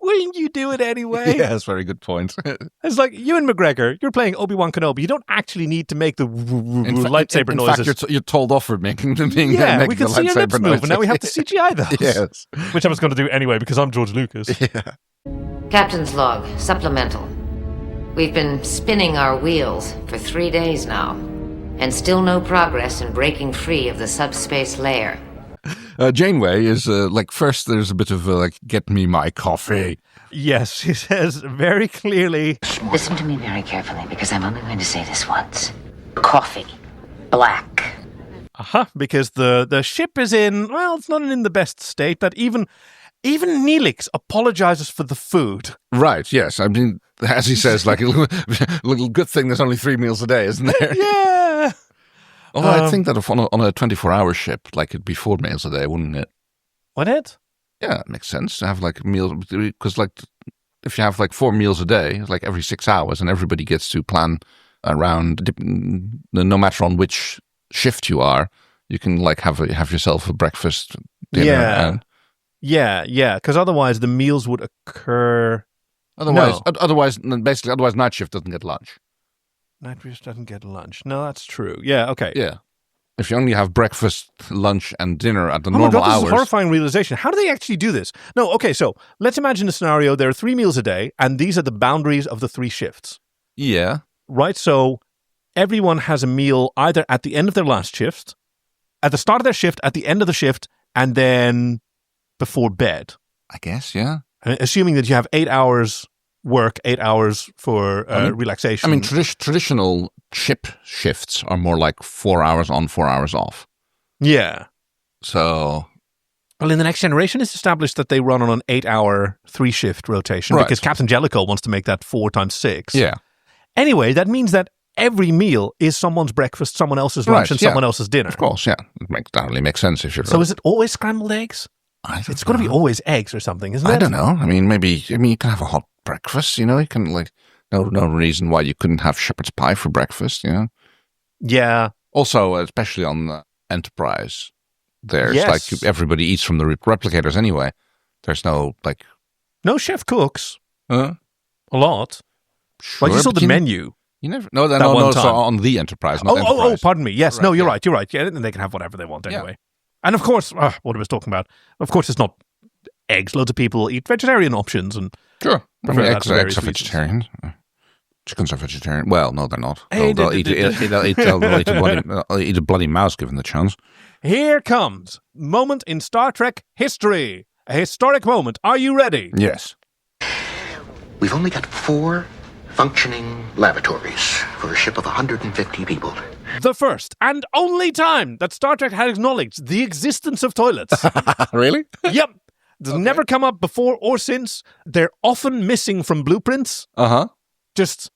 wouldn't you do it anyway? Yeah, that's a very good point. It's like Ewan McGregor, you're playing Obi-Wan Kenobi. You don't actually need to make the lightsaber noises. In fact, you're told off for making we can see your lips move and now we have to CGI those. Yes. Which I was going to do anyway because I'm George Lucas. Yeah. Captain's log, supplemental. We've been spinning our wheels for 3 days now, and still no progress in breaking free of the subspace layer. Janeway is first there's a bit of get me my coffee. Yes, she says very clearly. Listen to me very carefully because I'm only going to say this once. Coffee. Black. Because the ship is it's not in the best state, but even Neelix apologizes for the food. Right, yes. I mean, as he says, a little good thing there's only 3 meals a day, isn't there? Yeah. Although I think that if on a 24-hour ship, it'd be 4 meals a day, wouldn't it? Would it? Yeah, it makes sense to have meals, because if you have 4 meals a day, every 6 hours, and everybody gets to plan around, no matter on which shift you are, you can have yourself a breakfast, dinner, Yeah, because otherwise the meals would occur. Otherwise, night shift doesn't get lunch. Night shift doesn't get lunch. No, that's true. Yeah, okay. Yeah. If you only have breakfast, lunch, and dinner at the normal hours. This is a horrifying realization. How do they actually do this? No, okay, so let's imagine a scenario. There are 3 meals a day, and these are the boundaries of the 3 shifts. Yeah. Right, so everyone has a meal either at the end of their last shift, at the start of their shift, at the end of the shift, and then before bed. I guess, yeah. Assuming that you have 8 hours work, 8 hours for relaxation. I mean, traditional ship shifts are more 4 hours on, 4 hours off. Yeah. So... Well, in The Next Generation, it's established that they run on an 8-hour 3-shift rotation because Captain Jellicoe wants to make that 4 times 6. Yeah. Anyway, that means that every meal is someone's breakfast, someone else's lunch, and someone else's dinner. Of course, yeah. It totally makes sense if you're... So is it always scrambled eggs? It's going to be always eggs or something, isn't it? I don't know. I mean, you can have a hot breakfast, you can no reason why you couldn't have shepherd's pie for breakfast, Yeah. Also, especially on the Enterprise, there's everybody eats from the replicators anyway. There's no no chef cooks. A lot. Sure, you saw the menu. You never. No, so on the Enterprise. Not Enterprise. Oh, pardon me. Yes, right, no, you're right. You're right. Yeah, and they can have whatever they want anyway. Yeah. And of course, what I was talking about. Of course, it's not eggs. Loads of people eat vegetarian options, and sure, eggs are vegetarian. Chickens are vegetarian. Well, no, they're not. They'll eat a bloody mouse given the chance. Here comes moment in Star Trek history. A historic moment. Are you ready? Yes. We've only got 4 functioning lavatories for a ship of 150 people. The first and only time that Star Trek had acknowledged the existence of toilets. Really? Yep. It's never come up before or since. They're often missing from blueprints. Uh-huh. Just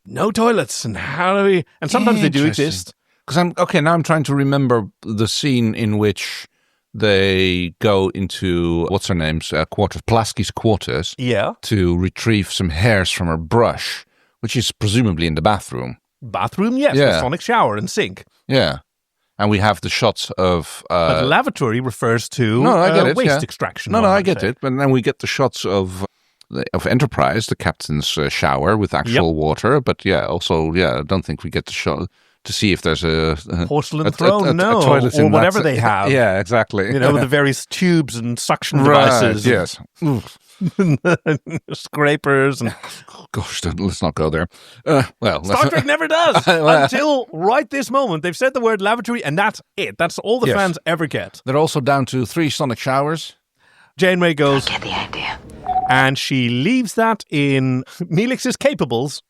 no toilets, and how do we? And sometimes they do exist. Because now I'm trying to remember the scene in which they go into what's her name's quarters, Pulaski's quarters, to retrieve some hairs from her brush, which is presumably in the bathroom. Bathroom, yes, with sonic shower and sink. Yeah. And we have the shots of... but the lavatory refers to waste extraction. No, I get it. But then we get the shots of Enterprise, the captain's shower with actual water. But I don't think we get to see if there's a porcelain throne, a toilet or whatever they have. Yeah, exactly. With the various tubes and suction devices. Yes. Scrapers and gosh, let's not go there. Star Trek never does until right this moment. They've said the word lavatory, and that's it. That's all the fans ever get. They're also down to 3 sonic showers. Janeway goes, I get the idea, and she leaves that in Neelix's capables,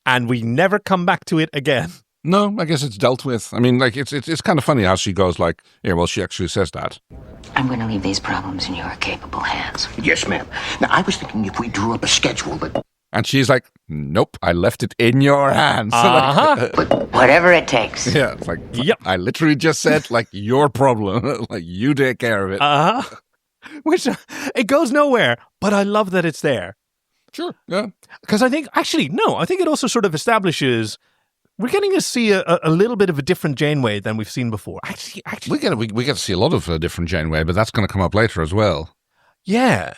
and we never come back to it again. No, I guess it's dealt with. I mean, like it's kind of funny how she goes like, she actually says that. I'm going to leave these problems in your capable hands. Yes, ma'am. Now, I was thinking if we drew up a schedule that... And she's like, nope, I left it in your hands. But whatever it takes. Yeah, it's like, I literally just said, like, your problem. Like, you take care of it. Which, it goes nowhere, but I love that it's there. Sure, yeah. Because I think it also sort of establishes... We're getting to see a little bit of a different Janeway than we've seen before. Actually, we get to see a lot of different Janeway, but that's going to come up later as well. Yeah.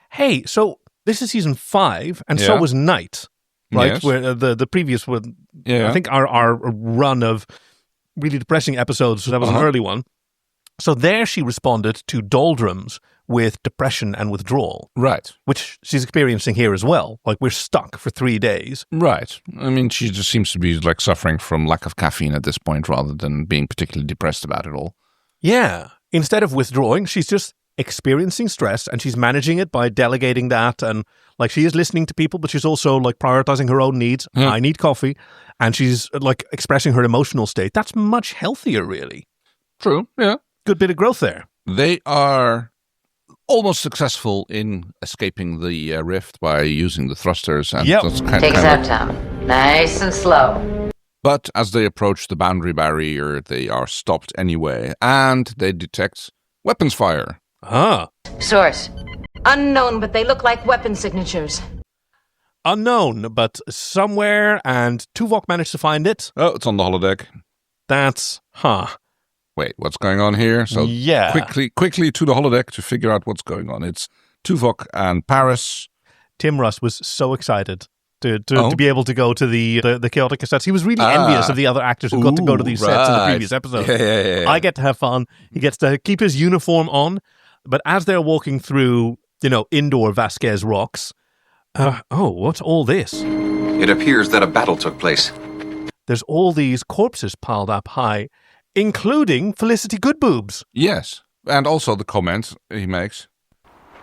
Hey, so this is season 5, and so was Night, right? Yes. Where the previous one, I think our run of really depressing episodes. So that was an early one. So there she responded to doldrums with depression and withdrawal. Right. Which she's experiencing here as well. Like, we're stuck for 3 days. Right. I mean, she just seems to be like suffering from lack of caffeine at this point rather than being particularly depressed about it all. Yeah. Instead of withdrawing, she's just experiencing stress, and she's managing it by delegating that. And like, she is listening to people, but she's also like prioritizing her own needs. I need coffee. And she's like expressing her emotional state. That's much healthier, really. True. Yeah. Good bit of growth there. They are almost successful in escaping the rift by using the thrusters. And takes up time. Nice and slow. But as they approach the boundary barrier, they are stopped anyway, and they detect weapons fire. Source. Unknown, but they look like weapon signatures. Unknown, but somewhere, and Tuvok managed to find it. Oh, it's on the holodeck. That's, Wait, what's going on here? So quickly to the holodeck to figure out what's going on. It's Tuvok and Paris. Tim Russ was so excited to be able to go to the Chaotica sets. He was really envious of the other actors who got to go to these sets in the previous episode. Yeah. I get to have fun. He gets to keep his uniform on. But as they're walking through, indoor Vasquez rocks, what's all this? It appears that a battle took place. There's all these corpses piled up high, including Felicity Goodboobs. Yes, and also the comment he makes.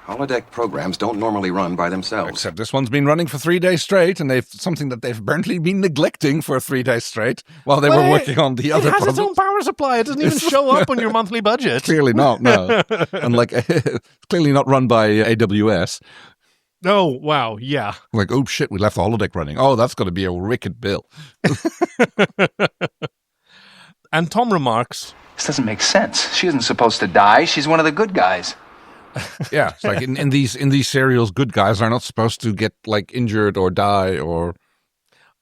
Holodeck programs don't normally run by themselves. Except this one's been running for 3 days straight, and they've something that they've apparently been neglecting for 3 days straight while they were working on the other. It has its own power supply. It doesn't even show up on your monthly budget. Clearly not. No, and it's clearly not run by AWS. Oh, wow, yeah. Like, oh shit, we left the holodeck running. Oh, that's going to be a wicked bill. And Tom remarks, this doesn't make sense. She isn't supposed to die. She's one of the good guys. Yeah, it's like in these serials, good guys are not supposed to get like injured or die or...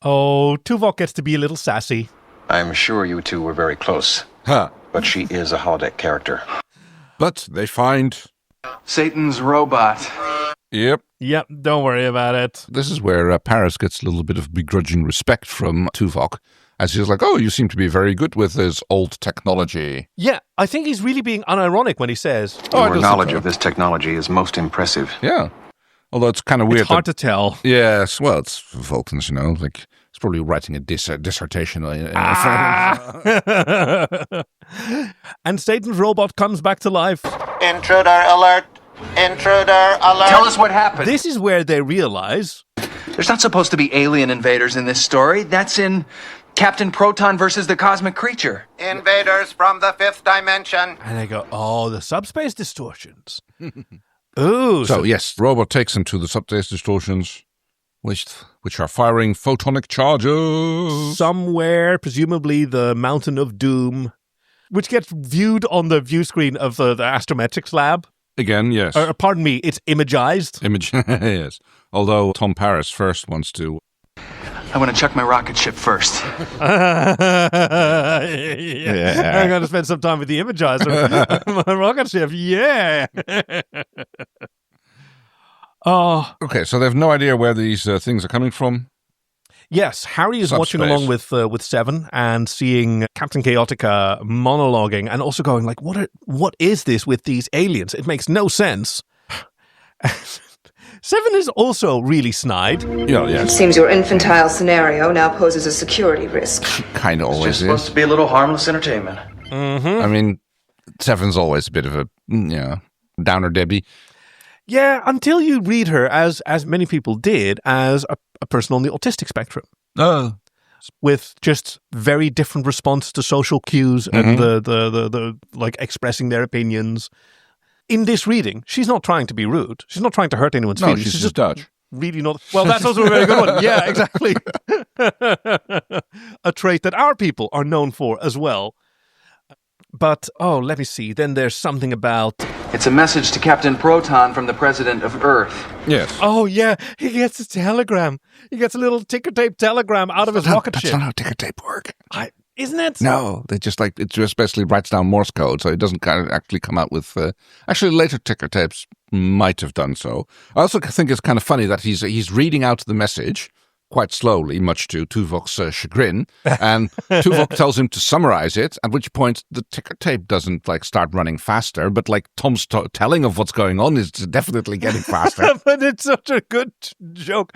Oh, Tuvok gets to be a little sassy. I'm sure you two were very close. But she is a holodeck character. But they find... Satan's robot. Yep, don't worry about it. This is where Paris gets a little bit of begrudging respect from Tuvok. As he's like, oh, you seem to be very good with this old technology. Yeah, I think he's really being unironic when he says... Your knowledge of this technology is most impressive. Yeah. Although it's kind of weird. It's hard to tell. Yes, well, it's Vulcans, like, he's probably writing a dissertation. And Satan's robot comes back to life. Intruder alert! Intruder alert! Tell us what happened. This is where they realize... There's not supposed to be alien invaders in this story. That's in... Captain Proton versus the Cosmic Creature. Invaders from the 5th dimension. And they go, the subspace distortions. Ooh. So yes, robot takes them to the subspace distortions, which which are firing photonic charges. Somewhere, presumably the Mountain of Doom, which gets viewed on the view screen of the astrometrics lab. Again, yes. Pardon me, it's imagized. Yes. Although Tom Paris first wants to. I want to check my rocket ship first. I'm going to spend some time with the imagizer. My rocket ship, yeah. Okay, so they have no idea where these things are coming from. Yes, Harry is watching along with Seven and seeing Captain Chaotica monologuing and also going like, what is this with these aliens? It makes no sense. Seven is also really snide. Yeah. It seems your infantile scenario now poses a security risk. Kind of always is. Supposed to be a little harmless entertainment. Mm-hmm. I mean, Seven's always a bit of a downer Debbie. Yeah, until you read her, as many people did, as a person on the autistic spectrum. Oh. With just very different response to social cues and the like expressing their opinions. In this reading, she's not trying to be rude. She's not trying to hurt anyone's feelings. She's just Dutch. Really not. Well, that's also a very good one. Yeah, exactly. A trait that our people are known for as well. But, let me see. Then there's something about... It's a message to Captain Proton from the President of Earth. Yes. Oh, yeah. He gets a telegram. He gets a little ticker tape telegram out of his rocket ship. That's not how ticker tape work. Isn't it? No, it just basically writes down Morse code, so it doesn't kind of actually come out with. Actually, later ticker tapes might have done so. I also think it's kind of funny that he's reading out the message quite slowly, much to Tuvok's chagrin, and Tuvok tells him to summarize it. At which point the ticker tape doesn't start running faster, but Tom's telling of what's going on is definitely getting faster. But it's such a good joke,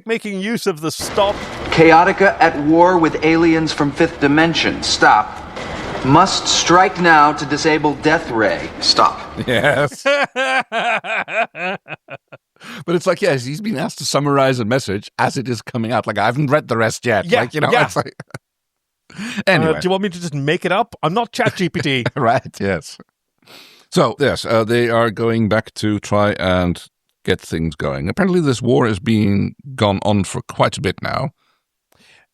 making use of the stop. Chaotica at war with aliens from fifth dimension. Stop. Must strike now to disable Death Ray. Stop. Yes. But it's he's been asked to summarize a message as it is coming out. I haven't read the rest yet. Yeah, It's anyway. Do you want me to just make it up? I'm not ChatGPT. Right, yes. So, yes, they are going back to try and get things going. Apparently this war is being gone on for quite a bit now.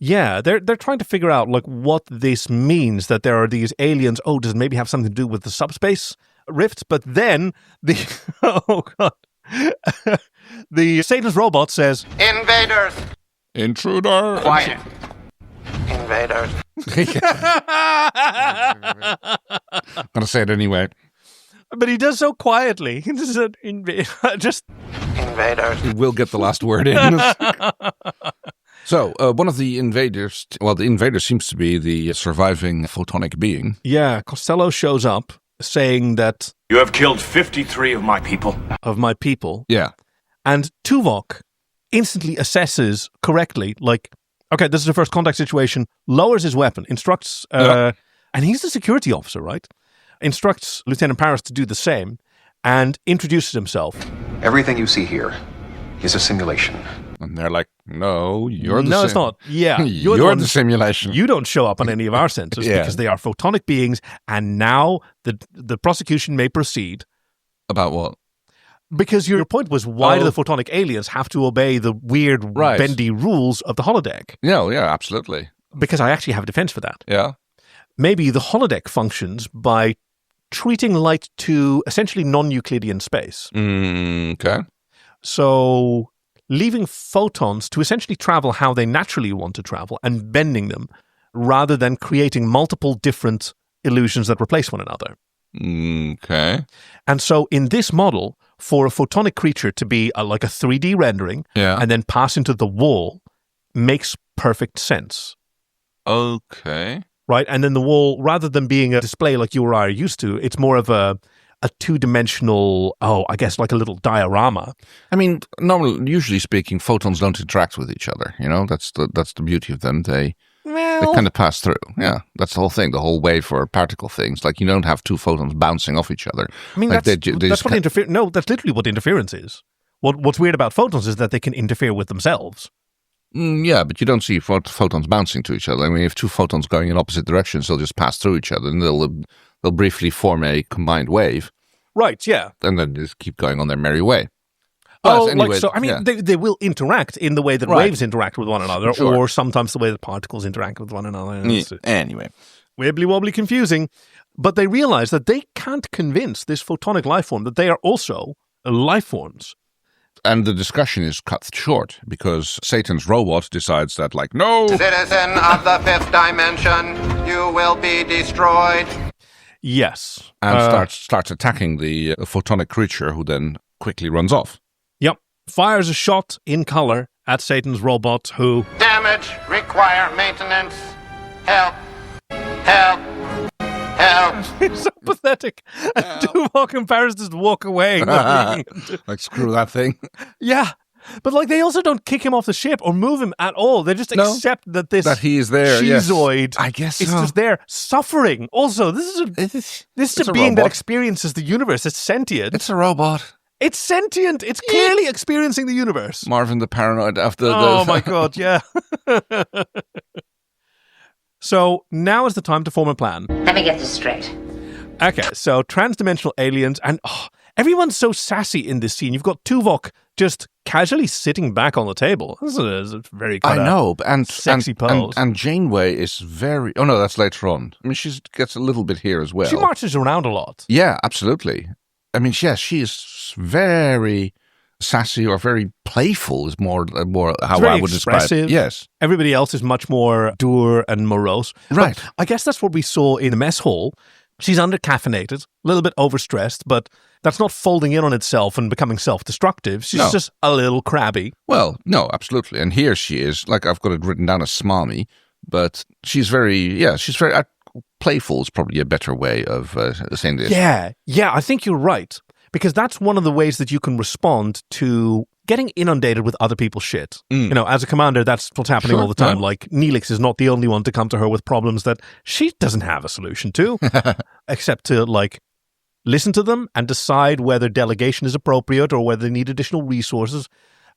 Yeah, they're trying to figure out what this means, that there are these aliens. Oh, does it maybe have something to do with the subspace rifts? But then oh god. The Satan's robot says, Invaders! Intruder! Quiet. Invaders. I'm going to say it anyway. But he does so quietly. He doesn't just... Invaders. He will get the last word in. So, one of the invaders, the invader seems to be the surviving photonic being. Yeah, Costello shows up saying that... You have killed 53 of my people. Yeah. And Tuvok instantly assesses correctly, okay, this is a first contact situation, lowers his weapon, instructs, and he's the security officer, right? Instructs Lieutenant Paris to do the same, and introduces himself. Everything you see here is a simulation. And they're like, no, you're the No, it's not. Yeah. You're the simulation. You don't show up on any of our sensors because they are photonic beings, and now the prosecution may proceed. About what? Because your point was, why do the photonic aliens have to obey the weird, bendy rules of the holodeck? Yeah, absolutely. Because I actually have a defense for that. Yeah. Maybe the holodeck functions by treating light to essentially non-Euclidean space. Okay. So leaving photons to essentially travel how they naturally want to travel and bending them rather than creating multiple different illusions that replace one another. Okay. And so in this model, for a photonic creature to be a 3D rendering and then pass into the wall makes perfect sense. Okay. Right? And then the wall, rather than being a display like you or I are used to, it's more of a two-dimensional, I guess like a little diorama. I mean, usually speaking, photons don't interact with each other. That's the beauty of them. They kind of pass through. Yeah, that's the whole thing. The whole wave for particle things. You don't have two photons bouncing off each other. I mean, that's what No, that's literally what interference is. What's weird about photons is that they can interfere with themselves. Yeah, but you don't see photons bouncing to each other. I mean, if two photons going in opposite directions, they'll just pass through each other, and they'll briefly form a combined wave. Right, yeah. And then just keep going on their merry way. Well, anyway, they will interact in the way that waves interact with one another, or sometimes the way that particles interact with one another. Anyway. Wibbly-wobbly confusing. But they realize that they can't convince this photonic life form that they are also life forms. And the discussion is cut short because Satan's robot decides that, like, no! Citizen of the fifth dimension, you will be destroyed. Yes. And starts attacking the photonic creature, who then quickly runs off. Yep. Fires a shot in color at Satan's robot, who... Damage, require maintenance. Help. Help. Help. It's so pathetic. And Tuvok and Paris just walk away. Like, screw that thing. Yeah. But, like, they also don't kick him off the ship or move him at all. They just accept that that he is there, Shezoid I guess is so. just there suffering. Also, this is a being that experiences the universe. It's sentient. It's a robot. It's sentient. It's clearly experiencing the universe. Marvin the Paranoid after Oh, my God, yeah. So, now is the time to form a plan. Let me get this straight. Okay, so transdimensional aliens, and everyone's so sassy in this scene. You've got Tuvok just casually sitting back on the table. This is a very kind of sexy pose. And Janeway is very... Oh, no, that's later on. I mean, she gets a little bit here as well. She marches around a lot. Yeah, absolutely. I mean, yes, she is very sassy or very playful is more how I would describe it. Yes. Everybody else is much more dour and morose. Right. But I guess that's what we saw in the mess hall. She's under-caffeinated, a little bit overstressed, but that's not folding in on itself and becoming self-destructive. She's just a little crabby. Well, no, absolutely. And here she is, like I've got it written down as smarmy, but she's very playful is probably a better way of saying this. Yeah, I think you're right. Because that's one of the ways that you can respond to getting inundated with other people's shit. You know, as a commander, that's what's happening all the time. Like, Neelix is not the only one to come to her with problems that she doesn't have a solution to, except to, like, listen to them and decide whether delegation is appropriate or whether they need additional resources,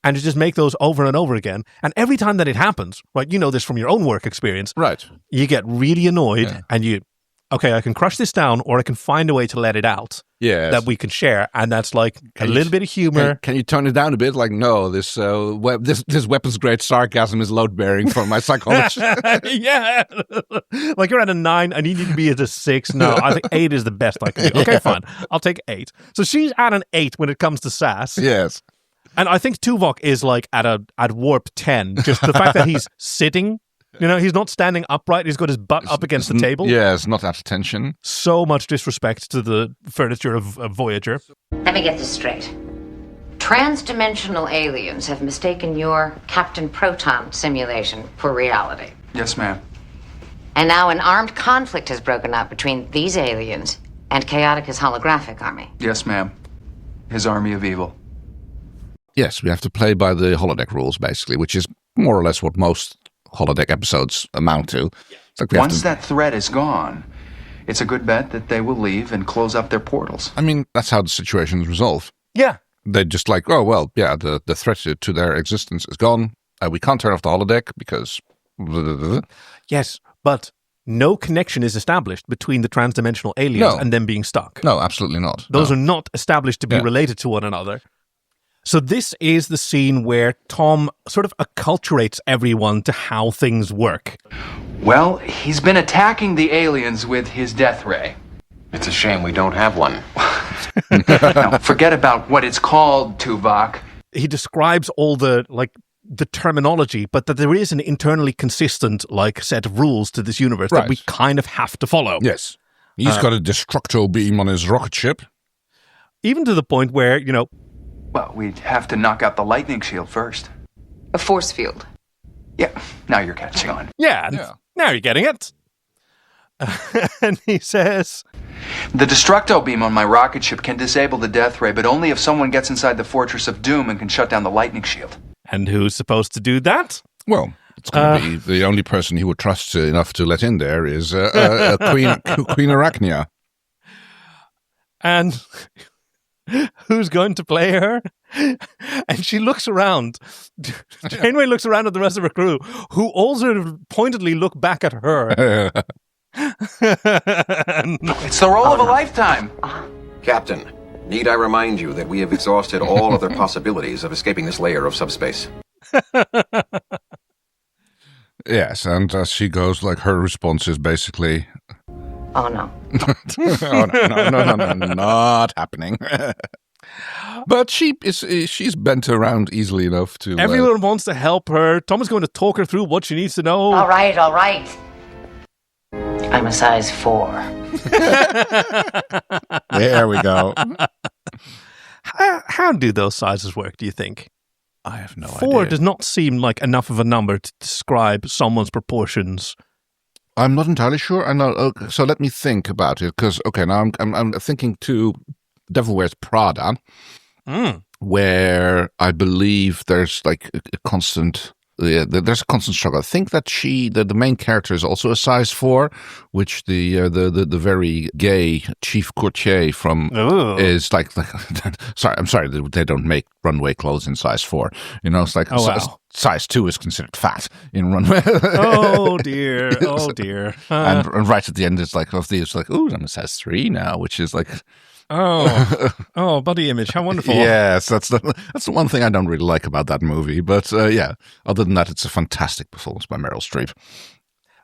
and to just make those over and over again. And every time that it happens, right, you know this from your own work experience, right? You get really annoyed and okay, I can crush this down, or I can find a way to let it out. Yes. That we can share, and that's like a little bit of humor. Can you tone it down a bit? Like, no, this weapons-grade sarcasm is load-bearing for my psychology. Yeah. Like, you're at a 9, I need you to be at a 6. No, I think 8 is the best I can do. Okay, fine. I'll take 8. So she's at an 8 when it comes to sass. Yes. And I think Tuvok is like at warp 10. Just the fact that he's sitting... You know, he's not standing upright. He's got his butt up against the table. Yes, not at attention. So much disrespect to the furniture of Voyager. Let me get this straight. Transdimensional aliens have mistaken your Captain Proton simulation for reality. Yes, ma'am. And now an armed conflict has broken out between these aliens and Chaotica's holographic army. Yes, ma'am. His army of evil. Yes, we have to play by the holodeck rules, basically, which is more or less what most holodeck episodes amount to. Like Once that threat is gone, it's a good bet that they will leave and close up their portals. I mean, that's how the situation is resolved. Yeah. They're just like, oh, well, yeah, the threat to their existence is gone. We can't turn off the holodeck because... Yes, but no connection is established between the transdimensional aliens and them being stuck. No, absolutely not. Those are not established to be related to one another. So this is the scene where Tom sort of acculturates everyone to how things work. Well, he's been attacking the aliens with his death ray. It's a shame we don't have one. Now, forget about what it's called, Tuvok. He describes all the terminology, but that there is an internally consistent set of rules to this universe that we kind of have to follow. Yes. He's got a destructo beam on his rocket ship. Even to the point where, Well, we'd have to knock out the lightning shield first. A force field. Yeah, now you're catching on. Yeah. Now you're getting it. And he says... The destructo beam on my rocket ship can disable the death ray, but only if someone gets inside the Fortress of Doom and can shut down the lightning shield. And who's supposed to do that? Well, it's going to be the only person he would trust enough to let in there is Queen Arachnia. And... Who's going to play her? And she looks around. Janeway looks around at the rest of her crew, who all sort of pointedly look back at her. It's the role of a lifetime. Captain, Need I remind you that we have exhausted all other possibilities of escaping this layer of subspace? Yes, and as she goes, like, her response is basically... Oh, no. Oh, no, not happening. But she's bent around easily enough to... Everyone wants to help her. Tom is going to talk her through what she needs to know. All right. I'm a size 4. There we go. How do those sizes work, do you think? I have no idea. 4 does not seem like enough of a number to describe someone's proportions. I'm not entirely sure. I know. So let me think about it, because now I'm thinking to Devil Wears Prada, where I believe there's like a constant. There's a constant struggle. I think that the main character is also a size 4, which the very gay chief courtier from is like I'm sorry, they don't make runway clothes in size 4. You know, it's like size 2 is considered fat in runway. Oh dear. And right at the end, it's like ooh, I'm a size 3 now, which is like. Oh, body image. How wonderful. Yes, that's the one thing I don't really like about that movie. But other than that, it's a fantastic performance by Meryl Streep.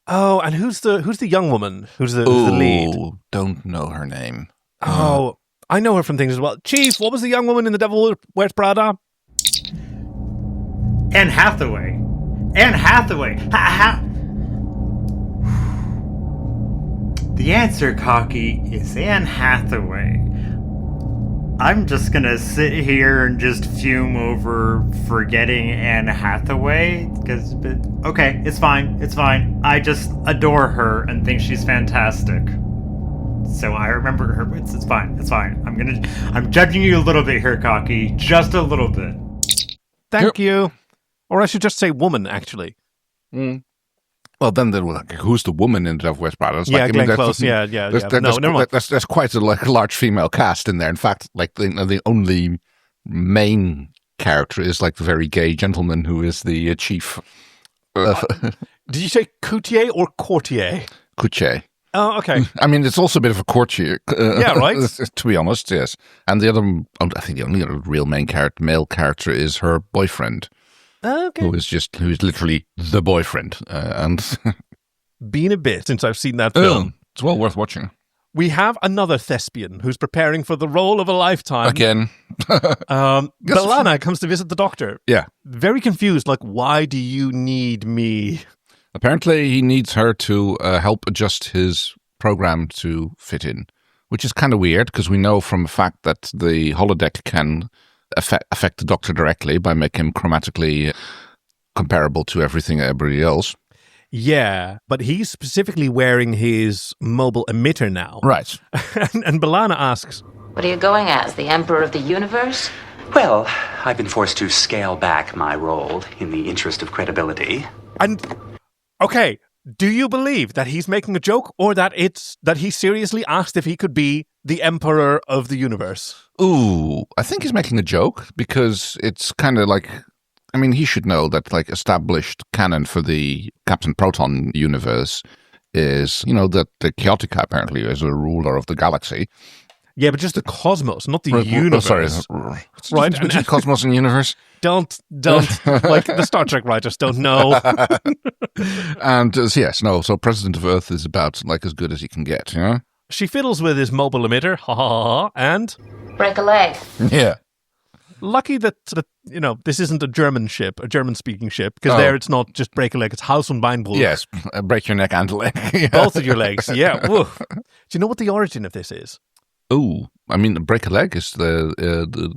Oh, and who's the young woman? Who's the lead? Don't know her name. Oh, I know her from things as well. Chief, what was the young woman in The Devil Wears Prada? Anne Hathaway. The answer, Cocky, is Anne Hathaway. I'm just gonna sit here and just fume over forgetting Anne Hathaway, okay, it's fine. I just adore her and think she's fantastic. So I remember her. It's fine. I'm judging you a little bit here, Cocky, just a little bit. Thank you. Or I should just say woman, actually. Well, then who's the woman in Devil Wears Prada? Glenn Close. Yeah. Never mind. There's quite a large female cast in there. In fact, like the only main character is like the very gay gentleman who is the chief. Did you say courtier or courtier? Courtier. Oh, okay. I mean, it's also a bit of a courtier. Yeah, right. To be honest, yes. And the other, I think the only other real male character is her boyfriend. Okay. Who is literally the boyfriend. And been a bit since I've seen that film. It's well worth watching. We have another thespian who's preparing for the role of a lifetime. Again. B'Elanna comes to visit the doctor. Yeah. Very confused, like, why do you need me? Apparently he needs her to help adjust his program to fit in, which is kind of weird because we know from the fact that the holodeck can affect the doctor directly by making him chromatically comparable to everybody else. Yeah, but he's specifically wearing his mobile emitter now. Right. and B'Elanna asks, What are you going as, the Emperor of the Universe? Well, I've been forced to scale back my role in the interest of credibility. And, okay, do you believe that he's making a joke or that he seriously asked if he could be the Emperor of the Universe? Ooh, I think he's making a joke because it's kind of like, I mean, he should know that like established canon for the Captain Proton universe is, that the Chaotica apparently is a ruler of the galaxy. Yeah, but just the cosmos, not the universe. Right? Between cosmos and universe. Don't like the Star Trek writers don't know. And so President of Earth is about like as good as he can get, you know? She fiddles with his mobile emitter, and break a leg. Yeah. Lucky that this isn't a German speaking ship, because there it's not just break a leg, it's Haus und Beinbruch. Yes, break your neck and a leg. Both of your legs, yeah. Woof. Do you know what the origin of this is? Ooh, I mean, break a leg is the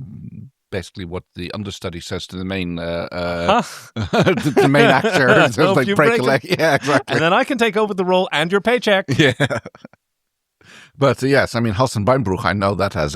basically what the understudy says to the main the main actor. So like break a leg. Yeah, exactly. And then I can take over the role and your paycheck. Yeah. But yes, I mean, Haus und Beinbruch, I know that as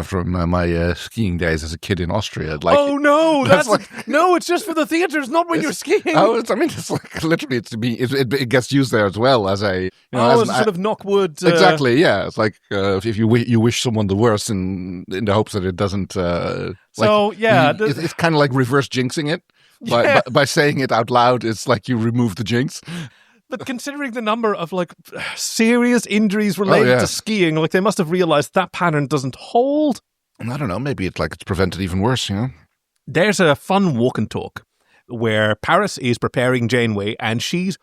from my skiing days as a kid in Austria. Like, oh no, that's like, no, it's just for the theaters, not when you're skiing. It's like literally, it gets used there as well as a as a sort of knockwood. Exactly, yeah. It's like if you wish someone the worst in the hopes that it doesn't. It's kind of like reverse jinxing it by saying it out loud. It's like you remove the jinx. But considering the number of like serious injuries related to skiing, like they must have realized that pattern doesn't hold. I don't know, maybe it's prevented even worse, you know? There's a fun walk and talk where Paris is preparing Janeway, and she's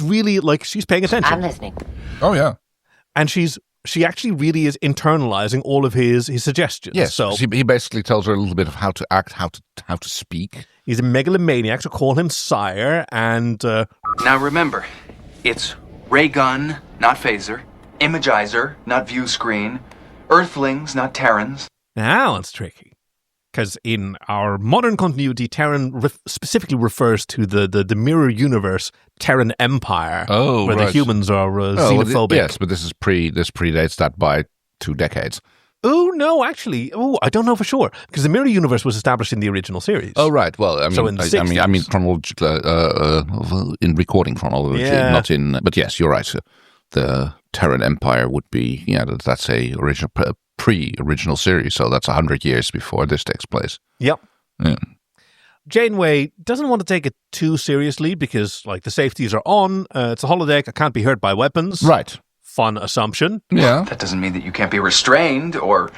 really, she's paying attention. I'm listening. Oh, yeah. And she actually really is internalizing all of his suggestions. Yes, so he basically tells her a little bit of how to act, how to speak. He's a megalomaniac, so call him sire, and... Now remember, it's ray gun, not phaser, imagizer, not view screen, earthlings, not Terrans. Now it's tricky. Because in our modern continuity, Terran specifically refers to the mirror universe Terran Empire, where the humans are xenophobic. Yes, but this predates that by 2 decades. Oh, no, actually. Oh, I don't know for sure. Because the mirror universe was established in the original series. Oh, right. Well, I mean, so in the 60s. I mean chronologically, in recording chronology, not in... But yes, you're right. The Terran Empire would be, that's a pre-original series, so that's 100 years before this takes place. Yep. Yeah. Janeway doesn't want to take it too seriously because, the safeties are on. It's a holodeck. It can't be hurt by weapons. Right. Fun assumption. Yeah. That doesn't mean that you can't be restrained or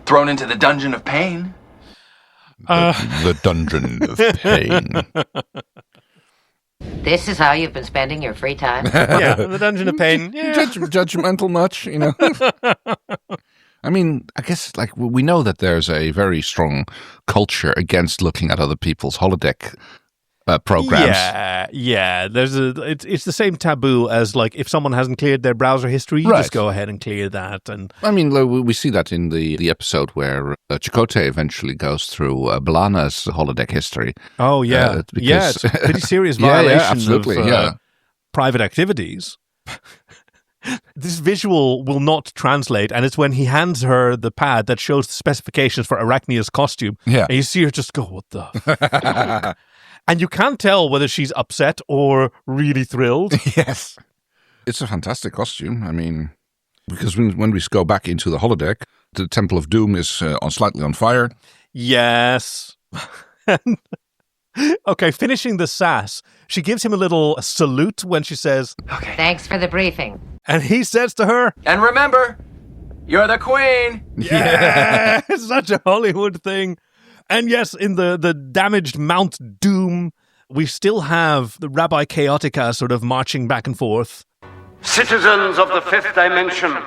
thrown into the dungeon of pain. The dungeon of pain. This is how you've been spending your free time? Yeah, the dungeon of pain. Yeah. Judgmental much, I mean, I guess we know that there's a very strong culture against looking at other people's holodeck programs. Yeah. It's the same taboo as if someone hasn't cleared their browser history, you just go ahead and clear that. And I mean, we see that in the episode where Chakotay eventually goes through Balana's holodeck history. Oh yeah, it's a pretty serious violation of private activities. This visual will not translate, and it's when he hands her the pad that shows the specifications for Arachnia's costume. Yeah. And you see her just go, what the fuck? And you can't tell whether she's upset or really thrilled. Yes. It's a fantastic costume. I mean, because when we go back into the holodeck, the Temple of Doom is slightly on fire. Yes. Okay, finishing the sass, she gives him a little salute when she says, "Okay, thanks for the briefing." And he says to her, "And remember, you're the queen." Yeah, it's such a Hollywood thing. And yes, in the damaged Mount Doom, we still have the Rabbi Chaotica sort of marching back and forth. Citizens of the fifth dimension,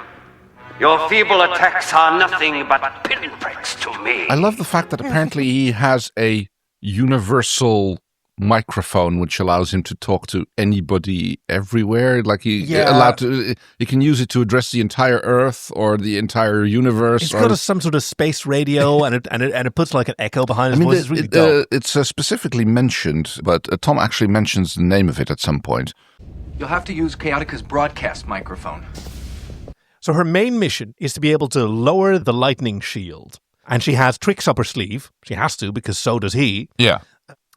your feeble attacks are nothing but pinpricks to me. I love the fact that apparently he has a universal microphone which allows him to talk to anybody everywhere. He can use it to address the entire Earth or the entire universe. It's got some sort of space radio, and it puts an echo behind his voice. It's really dope. It's specifically mentioned, but Tom actually mentions the name of it at some point. You'll have to use Chaotica's broadcast microphone. So her main mission is to be able to lower the lightning shield. And she has tricks up her sleeve. She has to, because so does he. Yeah.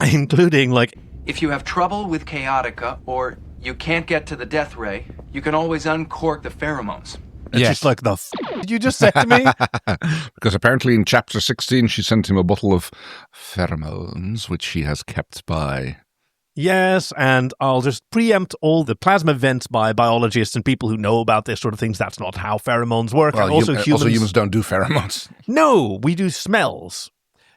Including, if you have trouble with Chaotica, or you can't get to the death ray, you can always uncork the pheromones. It's just did you just say to me? Because apparently in chapter 16, she sent him a bottle of pheromones, which she has kept by. Yes, and I'll just preempt all the plasma vents by biologists and people who know about this sort of things. That's not how pheromones work. Well, and also humans don't do pheromones. No, we do smells.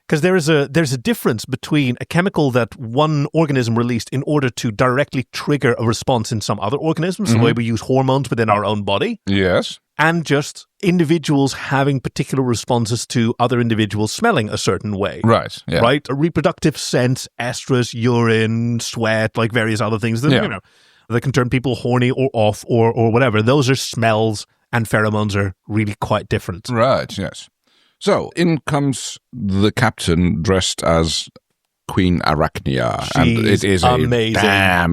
Because there's a difference between a chemical that one organism released in order to directly trigger a response in some other organisms, the way we use hormones within our own body. Yes. And just individuals having particular responses to other individuals smelling a certain way. Right. Yeah. Right? A reproductive sense, estrus, urine, sweat, various other things that, that can turn people horny or off or whatever. Those are smells, and pheromones are really quite different. Right, yes. So, in comes the captain dressed as Queen Arachnia. She's and it is amazing.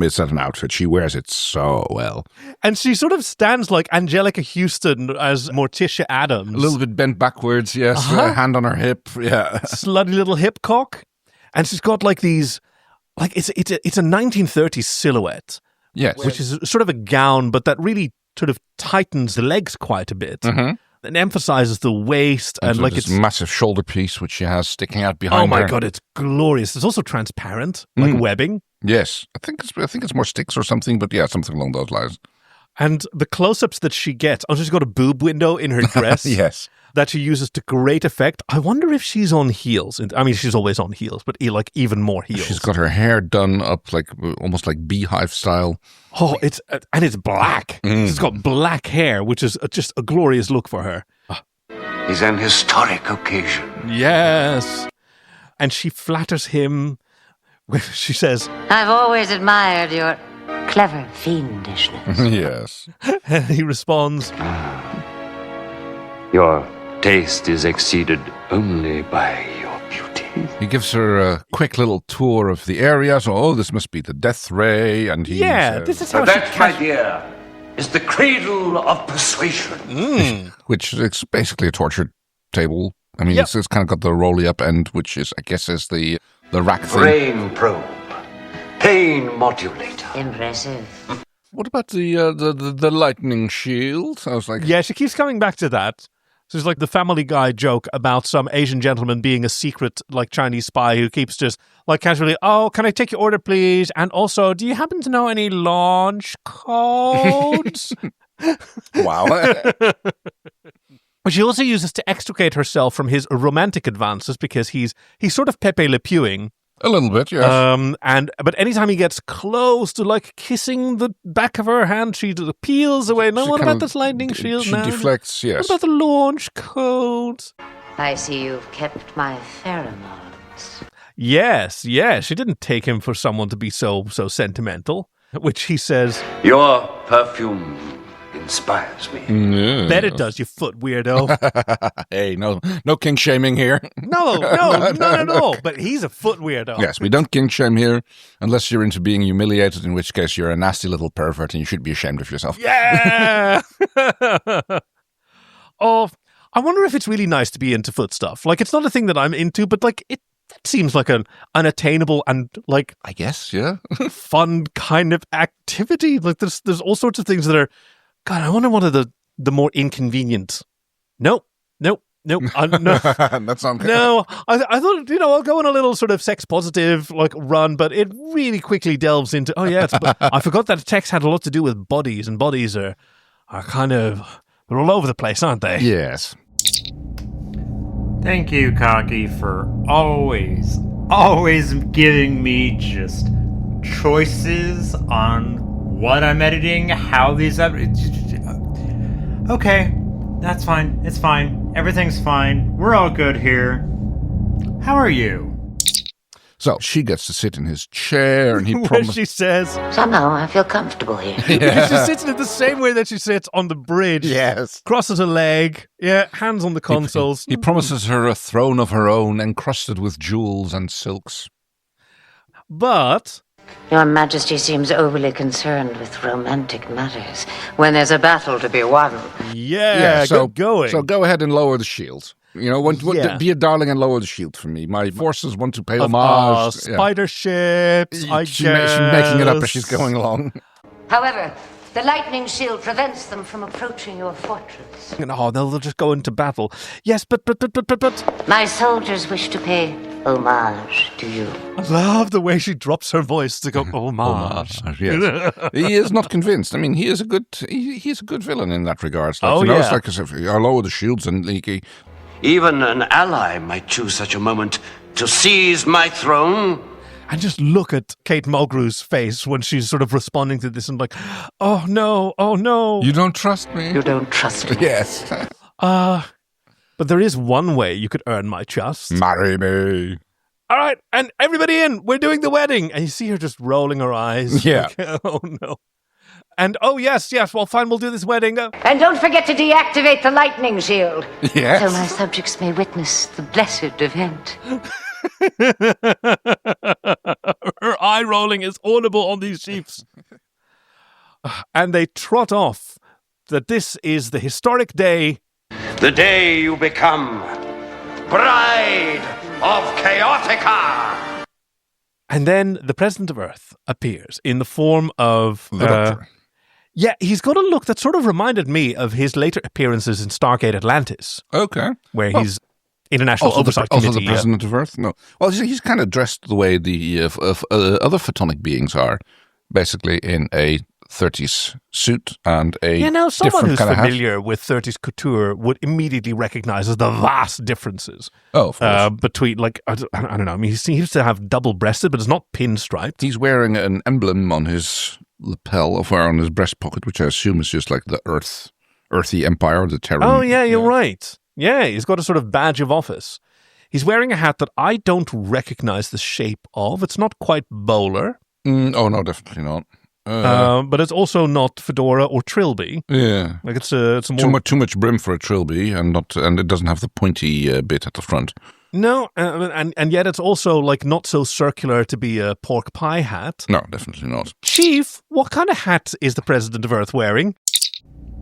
Is that an outfit? She wears it so well. And she sort of stands like Angelica Houston as Morticia Adams. A little bit bent backwards, yes. Hand on her hip, yeah. Slutty little hip cock. And she's got these, it's a 1930s silhouette. Yes. Which is sort of a gown, but that really sort of tightens the legs quite a bit. Mm-hmm. And emphasizes the waist and this massive shoulder piece which she has sticking out behind her. Oh my god, it's glorious. It's also transparent, like webbing. Yes, I think it's more sticks or something, but yeah, something along those lines. And the close-ups that she gets, she's got a boob window in her dress. Yes. That she uses to great effect. I wonder if she's on heels. I mean, she's always on heels, but like even more heels. She's got her hair done up like almost like beehive style. Oh, it's black. She's got black hair, which is just a glorious look for her. Is an historic occasion. Yes. And she flatters him. She says, I've always admired your clever fiendishness. Yes. And he responds, Your taste is exceeded only by your beauty. He gives her a quick little tour of the area. So, this must be the death ray. And he this is how that, my dear, is the cradle of persuasion. Which is basically a torture table. I mean, it's kind of got the rolly up end, which is, I guess, is the rack thing. Brain probe. Pain modulator. Impressive. What about the lightning shield? I was like... Yeah, she keeps coming back to that. So it's like the Family Guy joke about some Asian gentleman being a secret, like, Chinese spy who keeps just, like, casually, can I take your order, please? And also, do you happen to know any launch codes? Wow. But she also uses to extricate herself from his romantic advances because he's sort of Pepe Le Pewing. A little bit, yes. But anytime he gets close to like kissing the back of her hand, she peels away. No, what about this lightning shield now? She deflects, yes. What about the launch code? I see you've kept my pheromones. Yes. She didn't take him for someone to be so sentimental, which he says, Your perfume inspires me. Yeah. Bet it does, you foot weirdo. Hey, no kink shaming here. No, not at all. But he's a foot weirdo. Yes, we don't kink shame here unless you're into being humiliated, in which case you're a nasty little pervert and you should be ashamed of yourself. Yeah! I wonder if it's really nice to be into foot stuff. Like, it's not a thing that I'm into, but like that seems like an unattainable and like, I guess, yeah, fun kind of activity. Like there's all sorts of things that are, God, I wonder what are the more inconvenient. Nope. No. That's not good. No, I thought, I'll go on a little sort of sex positive like run, but it really quickly delves into, I forgot that text had a lot to do with bodies, and bodies are kind of, they're all over the place, aren't they? Yes. Thank you, Kaki, for always giving me just choices on what I'm editing, how these... Okay, that's fine. It's fine. Everything's fine. We're all good here. How are you? So she gets to sit in his chair, and he promises... She says... Somehow I feel comfortable here. Yeah. She sits in it the same way that she sits on the bridge. Yes. Crosses her leg. Yeah, hands on the consoles. He promises her a throne of her own, encrusted with jewels and silks. But... Your Majesty seems overly concerned with romantic matters when there's a battle to be won. Yeah, good going. So go ahead and lower the shield. Be a darling and lower the shield for me. My forces want to pay homage. Spider ships, I guess. She's making it up as she's going along. However, the lightning shield prevents them from approaching your fortress. They'll just go into battle. Yes, but... My soldiers wish to pay homage to you. I love the way she drops her voice to go homage. Yes. He is not convinced. I mean, he is a good villain in that regard. It's like as if I lower the shields and even an ally might choose such a moment to seize my throne. And just look at Kate Mulgrew's face when she's sort of responding to this and like, oh no. You don't trust me? You don't trust me? Yes. But there is one way you could earn my trust. Marry me. All right, and everybody in. We're doing the wedding. And you see her just rolling her eyes. Yeah. Like, oh no. And yes, well fine, we'll do this wedding. And don't forget to deactivate the lightning shield. Yes. So my subjects may witness the blessed event. Her eye rolling is audible on these sheeps. And they trot off that this is the historic day. The day you become Bride of Chaotica. And then the President of Earth appears in the form of... the Doctor. Yeah, he's got a look that sort of reminded me of his later appearances in Stargate Atlantis. Okay. Where he's International Oversight Committee. Also the President of Earth? No. Well, he's kind of dressed the way the other photonic beings are, basically in a 30s suit and a someone who's different kind of hat. familiar with 30s couture would immediately recognize the vast differences. Of course. Between, like, I don't know. I mean, he seems to have double-breasted, but it's not pinstriped. He's wearing an emblem on his lapel, or on his breast pocket, which I assume is just like the earthy empire, the Terran. Oh, yeah, you're right. Yeah, he's got a sort of badge of office. He's wearing a hat that I don't recognize the shape of. It's not quite bowler. Oh, no, definitely not. But it's also not fedora or trilby. Yeah, like it's a more too much brim for a trilby, and it doesn't have the pointy bit at the front. No, and yet it's also like not so circular to be a pork pie hat. No, definitely not. Chief, what kind of hat is the President of Earth wearing?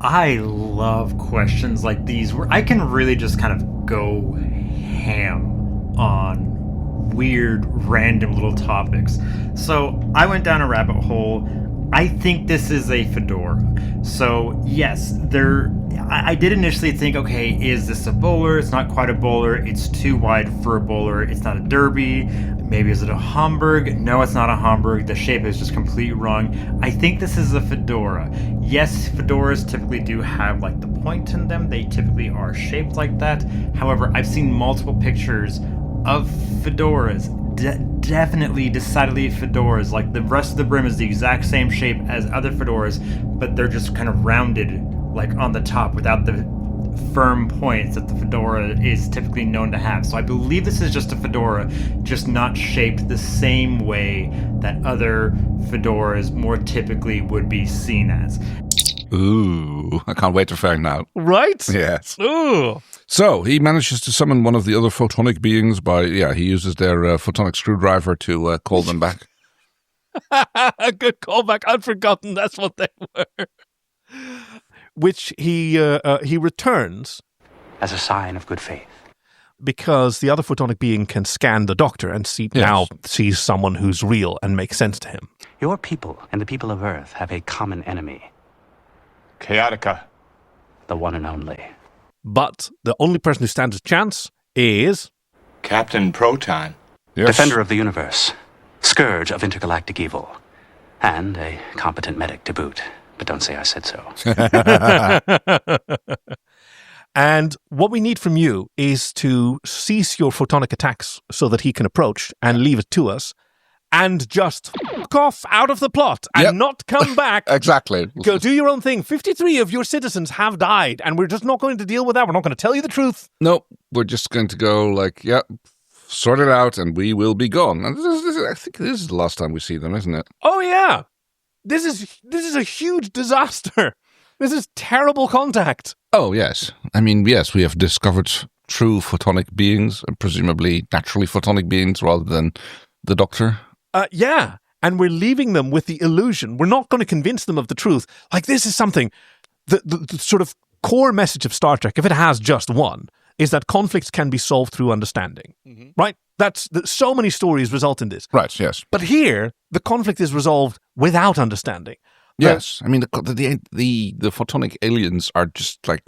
I love questions like these where I can really just kind of go ham on weird, random little topics. So I went down a rabbit hole. I think this is a fedora. So yes, I did initially think, okay, is this a bowler? It's not quite a bowler. It's too wide for a bowler. It's not a derby. Maybe is it a Homburg? No, it's not a Homburg. The shape is just completely wrong. I think this is a fedora. Yes, fedoras typically do have like the point in them. They typically are shaped like that. However, I've seen multiple pictures of fedoras, definitely, decidedly fedoras. Like the rest of the brim is the exact same shape as other fedoras, but they're just kind of rounded, like on the top, without the firm points that the fedora is typically known to have. So I believe this is just a fedora, just not shaped the same way that other fedoras more typically would be seen as. Ooh, I can't wait to find out. Right? Yes. Ooh. So he manages to summon one of the other photonic beings he uses their photonic screwdriver to call them back. Good callback. I'd forgotten that's what they were. Which he returns as a sign of good faith, because the other photonic being can scan the Doctor and now sees someone who's real and makes sense to him. Your people and the people of Earth have a common enemy. Chaotica. The one and only. But the only person who stands a chance is Captain Proton. Yes. Defender of the universe. Scourge of intergalactic evil. And a competent medic to boot. But don't say I said so. And what we need from you is to cease your photonic attacks so that he can approach and leave it to us. And just fuck off out of the plot and not come back. Exactly. Go do your own thing. 53 of your citizens have died, and we're just not going to deal with that. We're not going to tell you the truth. No, we're just going to go sort it out, and we will be gone. And I think this is the last time we see them, isn't it? Oh, yeah. This is a huge disaster. This is terrible contact. Oh, yes. I mean, yes, we have discovered true photonic beings, presumably naturally photonic beings rather than the Doctor. Yeah, and we're leaving them with the illusion. We're not going to convince them of the truth. Like, this is something, the sort of core message of Star Trek, if it has just one, is that conflicts can be solved through understanding. Mm-hmm. Right? So many stories result in this. Right, yes. But here, the conflict is resolved without understanding. Yes, I mean, the photonic aliens are just like,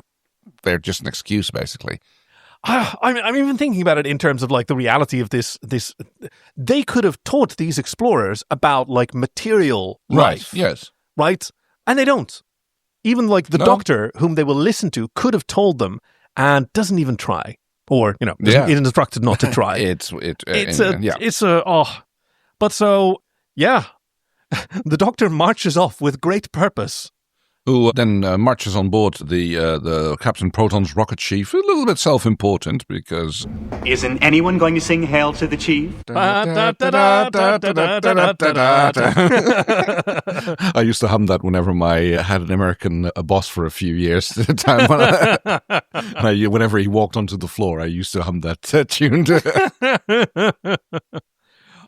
they're just an excuse, basically. I'm even thinking about it in terms of like the reality of this. They could have taught these explorers about like material life. Right, yes. Right? And they don't. Even like the Doctor, whom they will listen to, could have told them and doesn't even try. Or, is instructed not to try. But so, yeah. The Doctor marches off with great purpose. Who then marches on board the Captain Proton's rocket chief, a little bit self-important because... Isn't anyone going to sing Hail to the Chief? I used to hum that whenever I had an American boss for a few years at a time. Whenever he walked onto the floor, I used to hum that tune.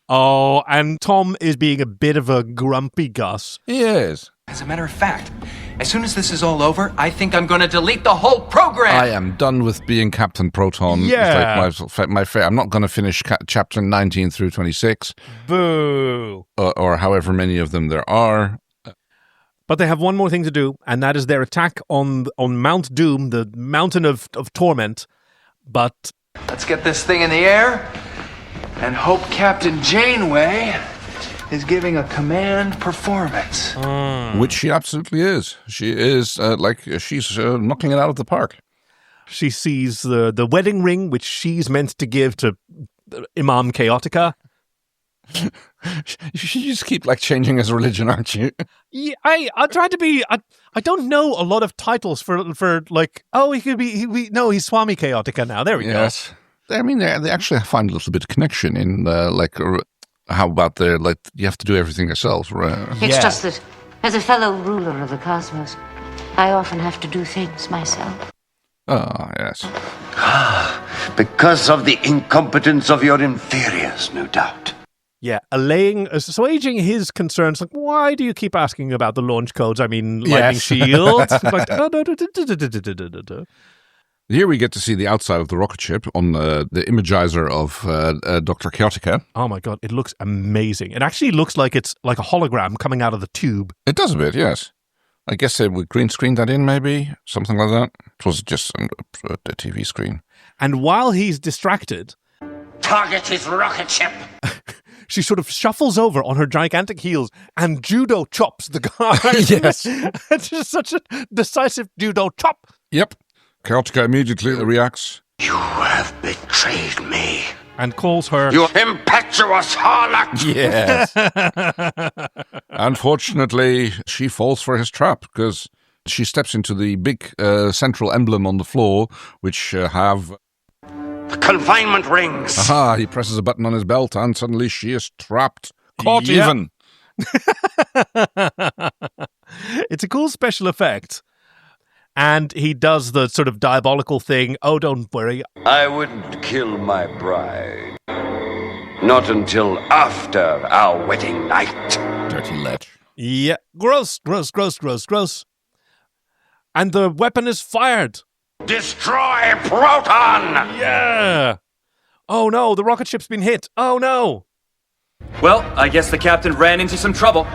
Oh, and Tom is being a bit of a grumpy Gus. He is. As a matter of fact, as soon as this is all over, I think I'm going to delete the whole program. I am done with being Captain Proton. Yeah. It's like I'm not going to finish chapter 19 through 26. Boo. Or however many of them there are. But they have one more thing to do, and that is their attack on Mount Doom, the mountain of torment. But let's get this thing in the air and hope Captain Janeway is giving a command performance. Which she absolutely is. She is she's knocking it out of the park. She sees the wedding ring, which she's meant to give to Imam Chaotica. You just keep changing his religion, aren't you? Yeah, I try to be. I don't know a lot of titles for he could be. He's Swami Chaotica now. There we go. I mean, they actually find a little bit of connection in how about you have to do everything yourself, right? It's just that, as a fellow ruler of the cosmos, I often have to do things myself. Oh, yes. Because of the incompetence of your inferiors, no doubt. Yeah, assuaging his concerns, why do you keep asking about the launch codes? I mean, lightning shields. Here we get to see the outside of the rocket ship on the imagizer of Dr. Chaotica. Oh my god, it looks amazing. It actually looks like it's like a hologram coming out of the tube. It does a bit, yes. I guess they would green screen that in, maybe? Something like that. It was just a TV screen. And while he's distracted... Target his rocket ship! She sort of shuffles over on her gigantic heels and judo chops the guy. Yes. It's just such a decisive judo chop. Yep. Chaotica immediately reacts. You have betrayed me. And calls her... You impetuous harlot! Yes. Unfortunately, she falls for his trap because she steps into the big central emblem on the floor, which have... The confinement rings! Aha, he presses a button on his belt and suddenly she is trapped. Caught even! It's a cool special effect. And he does the sort of diabolical thing. Oh, don't worry. I wouldn't kill my bride. Not until after our wedding night. Dirty lech. Yeah. Gross. And the weapon is fired. Destroy Proton! Yeah. Oh no, the rocket ship's been hit. Oh no. Well, I guess the captain ran into some trouble.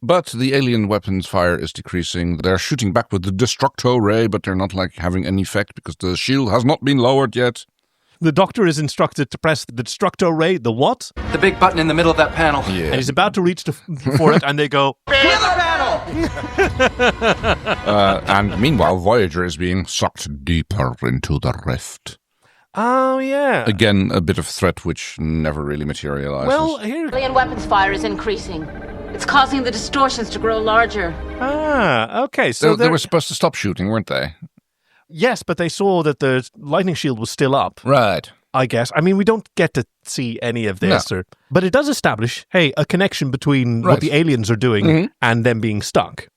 But the alien weapons fire is decreasing. They're shooting back with the Destructo Ray, but they're not having any effect because the shield has not been lowered yet. The Doctor is instructed to press the Destructo Ray, the what? The big button in the middle of that panel. Yeah. And he's about to reach for it, and they go... Clear the panel! And meanwhile, Voyager is being sucked deeper into the rift. Oh, yeah. Again, a bit of threat which never really materializes. Well, here... Alien weapons fire is increasing. It's causing the distortions to grow larger. Ah, okay. So they were supposed to stop shooting, weren't they? Yes, but they saw that the lightning shield was still up. Right. I guess. I mean, we don't get to see any of this. No. But it does establish, a connection between what the aliens are doing and them being stuck.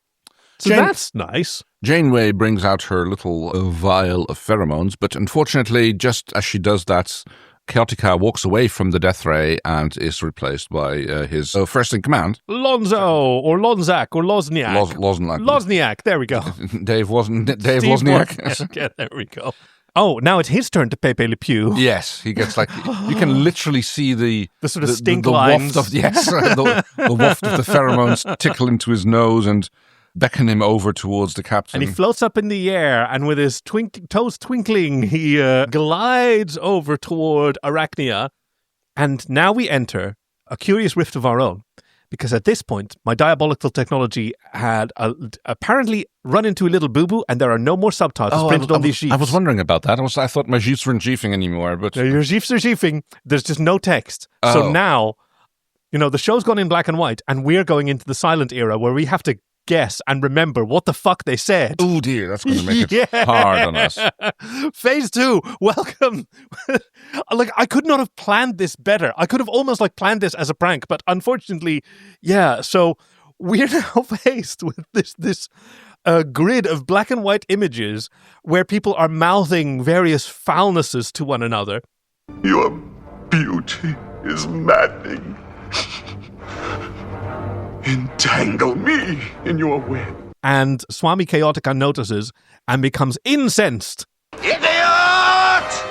So that's nice. Janeway brings out her little vial of pheromones, but unfortunately, just as she does that, Chaotica walks away from the death ray and is replaced by his first in command. Lonzo, or Lonzak, or Lozniak. Lozniak, there we go. Dave Lozniak. Okay, there we go. Oh, now it's his turn to Pepe Le Pew. Yes, he gets you can literally see the sort of stink the lines. Waft of, the waft of the pheromones tickle into his nose and beckon him over towards the captain. And he floats up in the air, and with his toes twinkling, he glides over toward Arachnia. And now we enter a curious rift of our own, because at this point, my diabolical technology had apparently run into a little boo-boo, and there are no more subtitles printed on these sheets. I was wondering about that. I thought my sheets weren't sheafing anymore. But your sheets are sheafing. There's just no text. Oh. So now, the show's gone in black and white, and we're going into the silent era where we have to guess and remember what the fuck they said. Oh dear, that's going to make it hard on us. Phase 2, welcome. I could not have planned this better. I could have almost planned this as a prank, but unfortunately, so we're now faced with this grid of black and white images where people are mouthing various foulnesses to one another. Your beauty is maddening. Entangle me in your web. And Swami Chaotica notices and becomes incensed. Idiot!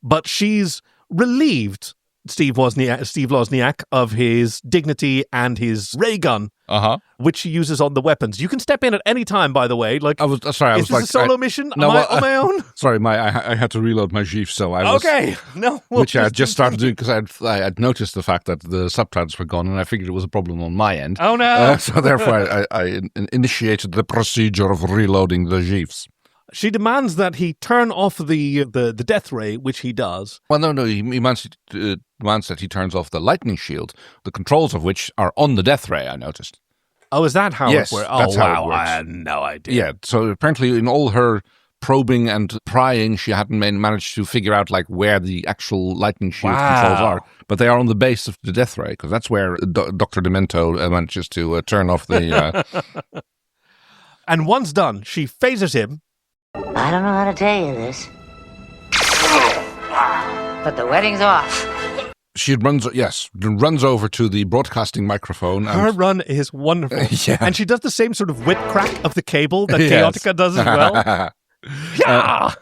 But she's relieved Steve Wozniak of his dignity and his ray gun, which he uses on the weapons. You can step in at any time, by the way. Like, is this a solo mission? Am I on my own? Sorry, I had to reload my GIF, so I was... Okay, no. Which I had just started doing because I had noticed the fact that the subtitles were gone, and I figured it was a problem on my end. Oh, no. So therefore, I initiated the procedure of reloading the GIFs. She demands that he turn off the death ray, which he does. Well, no, he demands that he turns off the lightning shield, the controls of which are on the death ray, I noticed. Oh, is that how yes, it works? That's wow, how it works. I had no idea. Yeah, so apparently in all her probing and prying, she hadn't managed to figure out like where the actual lightning shield controls are. But they are on the base of the death ray, because that's where Dr. Demento manages to turn off the... And once done, she phases him. I don't know how to tell you this, but the wedding's off. She runs over to the broadcasting microphone. And her run is wonderful. Yeah. And she does the same sort of whip crack of the cable that Chaotica does as well. Yeah!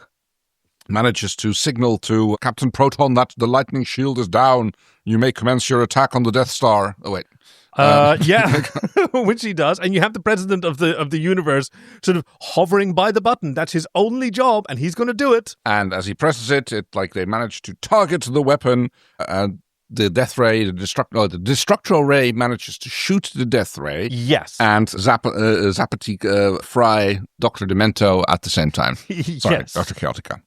Manages to signal to Captain Proton that the lightning shield is down. You may commence your attack on the Death Star. Oh, wait. Yeah, which he does, and you have the president of the universe sort of hovering by the button. That's his only job, and he's going to do it. And as he presses it, they manage to target the weapon. The death ray, the destructral ray manages to shoot the death ray. Yes, and Zapatique fry Dr. Demento at the same time. Sorry, yes. Dr. Chaotica.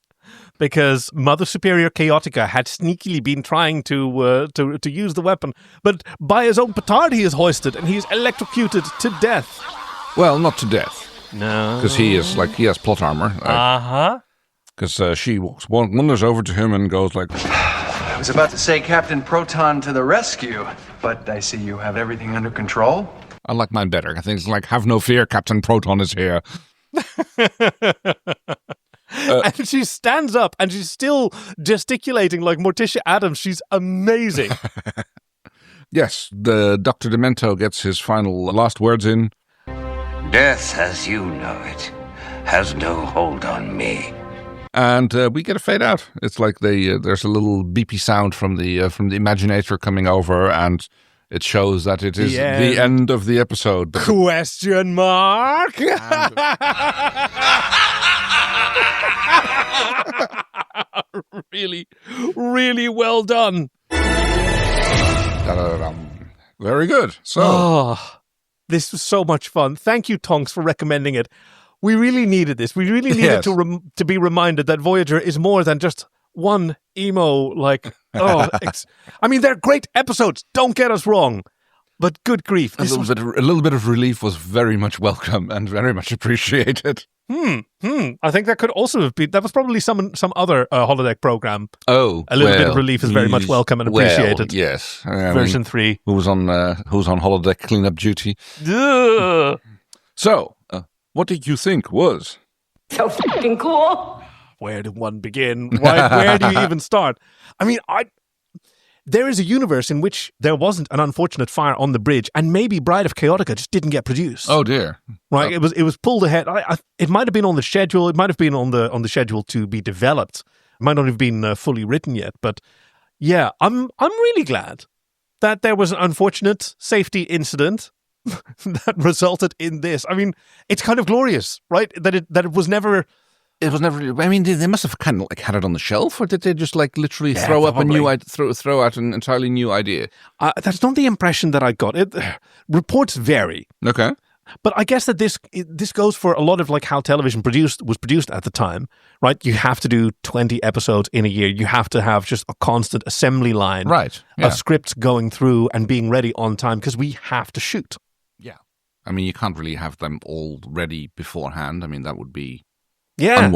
Because Mother Superior Chaotica had sneakily been trying to use the weapon, but by his own petard he is hoisted and he is electrocuted to death. Well, not to death. No, because he has plot armor. Because she wanders over to him and goes like, I was about to say Captain Proton to the rescue, but I see you have everything under control. I like mine better. I think it's like, have no fear, Captain Proton is here. And she stands up and she's still gesticulating like Morticia Adams. She's amazing. Yes, the Dr. Demento gets his final last words in. Death, as you know it, has no hold on me. And we get a fade out. It's like there's a little beepy sound from the Imaginator coming over, and it shows that it is the end of the episode. Question mark? Really, really well done. Very good. So, this was so much fun. Thank you, Tonks, for recommending it. We really needed this. We really needed to be reminded that Voyager is more than just one emo. I mean, they're great episodes. Don't get us wrong. But good grief. A little bit of relief was very much welcome and very much appreciated. I think that could also have been, that was probably some other holodeck program. Oh, a little bit of relief is very much welcome and appreciated. Well, yes, version 3. Who's on holodeck cleanup duty? So, what did you think was so fucking cool? Where did one begin? Where do you even start? I mean, there is a universe in which there wasn't an unfortunate fire on the bridge, and maybe Bride of Chaotica just didn't get produced. Oh dear! Right, it was pulled ahead. It might have been on the schedule. It might have been on the schedule to be developed. It might not have been fully written yet. But yeah, I'm really glad that there was an unfortunate safety incident that resulted in this. I mean, it's kind of glorious, right? That it was never. It was never. I mean, they must have kind of like had it on the shelf, or did they just like literally throw out an entirely new idea? That's not the impression that I got. Reports vary. Okay, but I guess that this goes for a lot of like how television was produced at the time, right? You have to do 20 episodes in a year. You have to have just a constant assembly line, of scripts going through and being ready on time because we have to shoot. Yeah, I mean, you can't really have them all ready beforehand. I mean, that would be.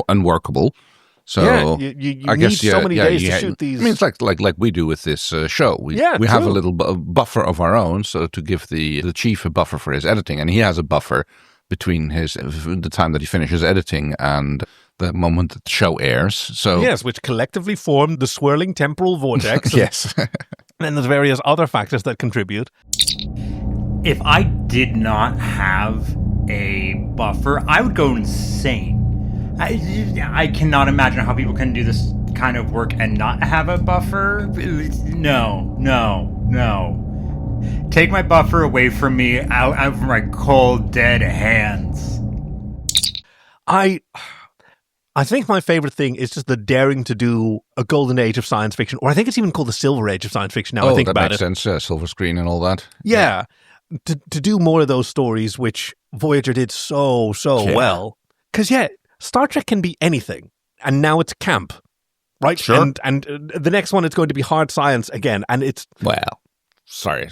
Unworkable. So you I guess need so many days to shoot these. I mean, it's like we do with this show. We have a little buffer of our own, so to give the chief a buffer for his editing, and he has a buffer between the time that he finishes editing and the moment that the show airs. So yes, which collectively form the swirling temporal vortex. Yes, and there's various other factors that contribute. If I did not have a buffer, I would go insane. I cannot imagine how people can do this kind of work and not have a buffer. No. Take my buffer away from me, out of my cold, dead hands. I think my favorite thing is just the daring to do a golden age of science fiction, or I think it's even called the silver age of science fiction now I think about it. that makes sense, silver screen and all that. Yeah. To do more of those stories, which Voyager did so well. Because, Star Trek can be anything, and now it's camp, right? Sure. And the next one, it's going to be hard science again, and it's... Well, sorry.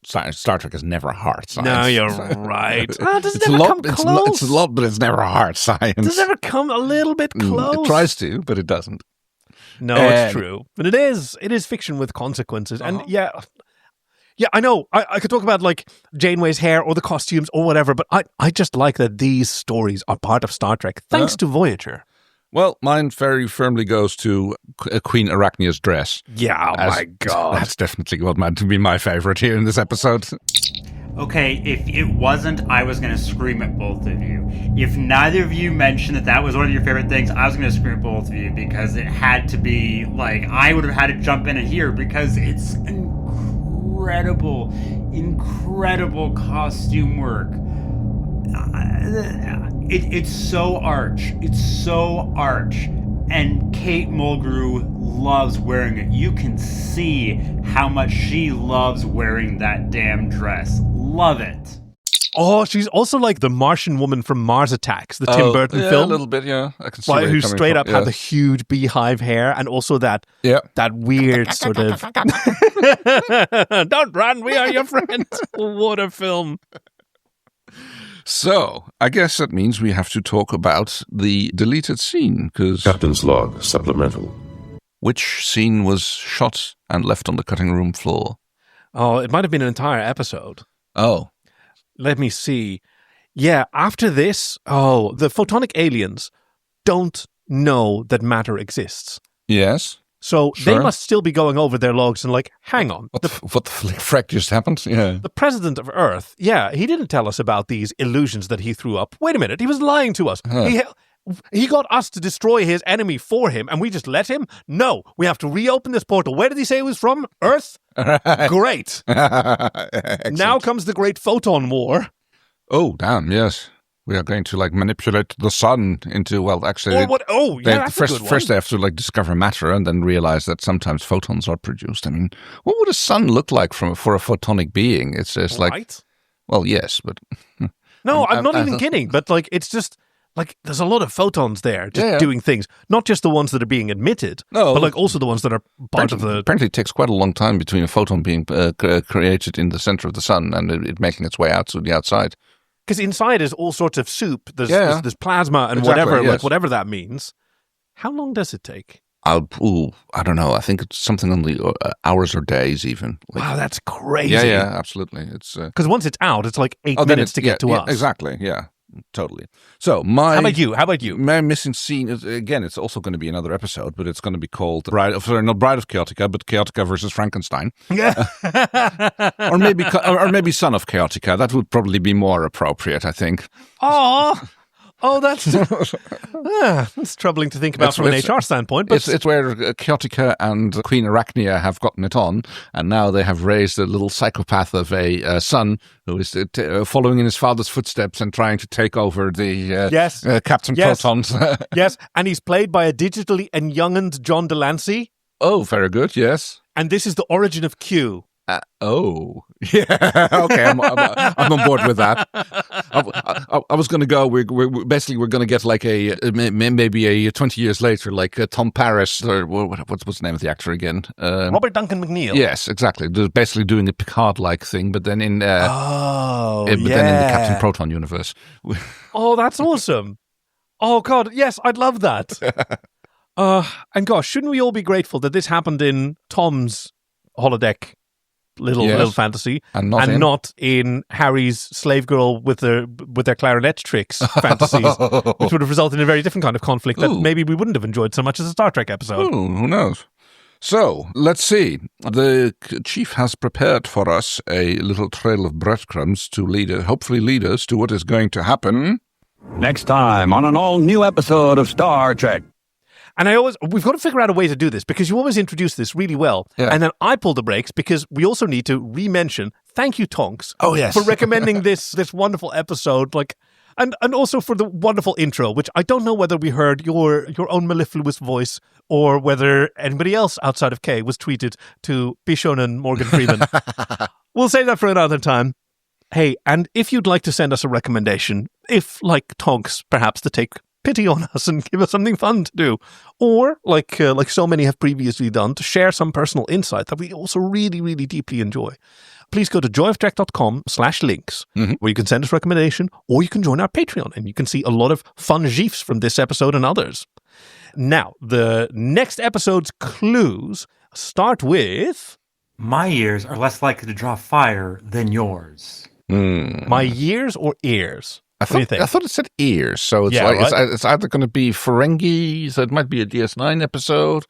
Star Trek is never hard science. No, you're right. Does it never come close? It's a lot, but it's never hard science. Does it ever come a little bit close? It tries to, but it doesn't. No, it's true. But it is fiction with consequences. And yeah, I know. I could talk about like Janeway's hair or the costumes or whatever, but I just like that these stories are part of Star Trek, thanks to Voyager. Well, mine very firmly goes to Queen Arachnia's dress. Yeah, my God. That's definitely what meant to be my favorite here in this episode. Okay, if it wasn't, I was going to scream at both of you. If neither of you mentioned that was one of your favorite things, I was going to scream at both of you because it had to be, like, I would have had to jump in here because it's incredible costume work. It's so arch. And Kate Mulgrew loves wearing it. You can see how much she loves wearing that damn dress. Love it. Oh, she's also like the Martian woman from Mars Attacks, the Tim Burton film. A little bit, yeah. I can see where who straight up had the huge beehive hair and also that weird sort of... Don't run, we are your friends. What a film. So, I guess that means we have to talk about the deleted scene, because... Captain's log, supplemental. Which scene was shot and left on the cutting room floor? Oh, it might have been an entire episode. Oh. Let me see. Yeah, after this, the photonic aliens don't know that matter exists. Yes. So they must still be going over their logs and like, hang on. What the frack just happened? Yeah. The president of Earth, he didn't tell us about these illusions that he threw up. Wait a minute, he was lying to us. He got us to destroy his enemy for him, and we just let him? No, we have to reopen this portal. Where did he say he was from? Earth? Great. Now comes the great photon war. Oh, damn, yes. We are going to manipulate the sun into actually. First they have to discover matter and then realize that sometimes photons are produced. I mean, what would a sun look like for a photonic being? It's just right? Well, yes, but no, I'm not even kidding. But it's just there's a lot of photons there just doing things, not just the ones that are being emitted, but also the ones that are part of the. Apparently, it takes quite a long time between a photon being created in the center of the sun and it making its way out to the outside. Because inside is all sorts of soup. There's plasma and whatever that means. How long does it take? I don't know. I think it's something on the hours or days even. Wow, that's crazy. Yeah, absolutely. It's because once it's out, it's 8 minutes to get to us. Exactly, yeah. Totally. So How about you? My missing scene is, again, it's also going to be another episode, but it's going to be called not Bride of Chaotica, but Chaotica versus Frankenstein. Yeah. or maybe Son of Chaotica. That would probably be more appropriate, I think. Oh, that's troubling to think about from an HR standpoint. But it's where Chaotica and Queen Arachnia have gotten it on, and now they have raised a little psychopath of a son who is following in his father's footsteps and trying to take over the Captain Protons. Yes, and he's played by a digitally youngened John Delancey. Oh, very good, yes. And this is the origin of Q. Yeah. Okay, I'm on board with that. I was going to go. We're going to get maybe a 20 years later, Tom Paris or what's the name of the actor again? Robert Duncan McNeil. Yes, exactly. They're basically doing a Picard-like thing, but then in then in the Captain Proton universe. Oh, that's awesome! Oh God, yes, I'd love that. And gosh, shouldn't we all be grateful that this happened in Tom's holodeck? Little fantasy, and not in Harry's slave girl with their clarinet tricks fantasies, which would have resulted in a very different kind of conflict that maybe we wouldn't have enjoyed so much as a Star Trek episode. Who knows? So, let's see. The chief has prepared for us a little trail of breadcrumbs to hopefully lead us to what is going to happen next time on an all-new episode of Star Trek. And we've got to figure out a way to do this because you always introduce this really well. Yeah. And then I pull the brakes because we also need to re-mention, thank you, Tonks, for recommending this wonderful episode. And also for the wonderful intro, which I don't know whether we heard your own mellifluous voice or whether anybody else outside of Kay was tweeted to Bishon and Morgan Freeman. We'll save that for another time. Hey, and if you'd like to send us a recommendation, if, like Tonks, perhaps to take pity on us and give us something fun to do, or, like so many have previously done, to share some personal insight that we also really, really deeply enjoy, please go to joyoftrek.com/links, where you can send us a recommendation, or you can join our Patreon, and you can see a lot of fun gifs from this episode and others. Now, the next episode's clues start with... My ears are less likely to draw fire than yours. My years or ears? What do you think? I thought it said ears, so it's either going to be Ferengi, so it might be a DS9 episode,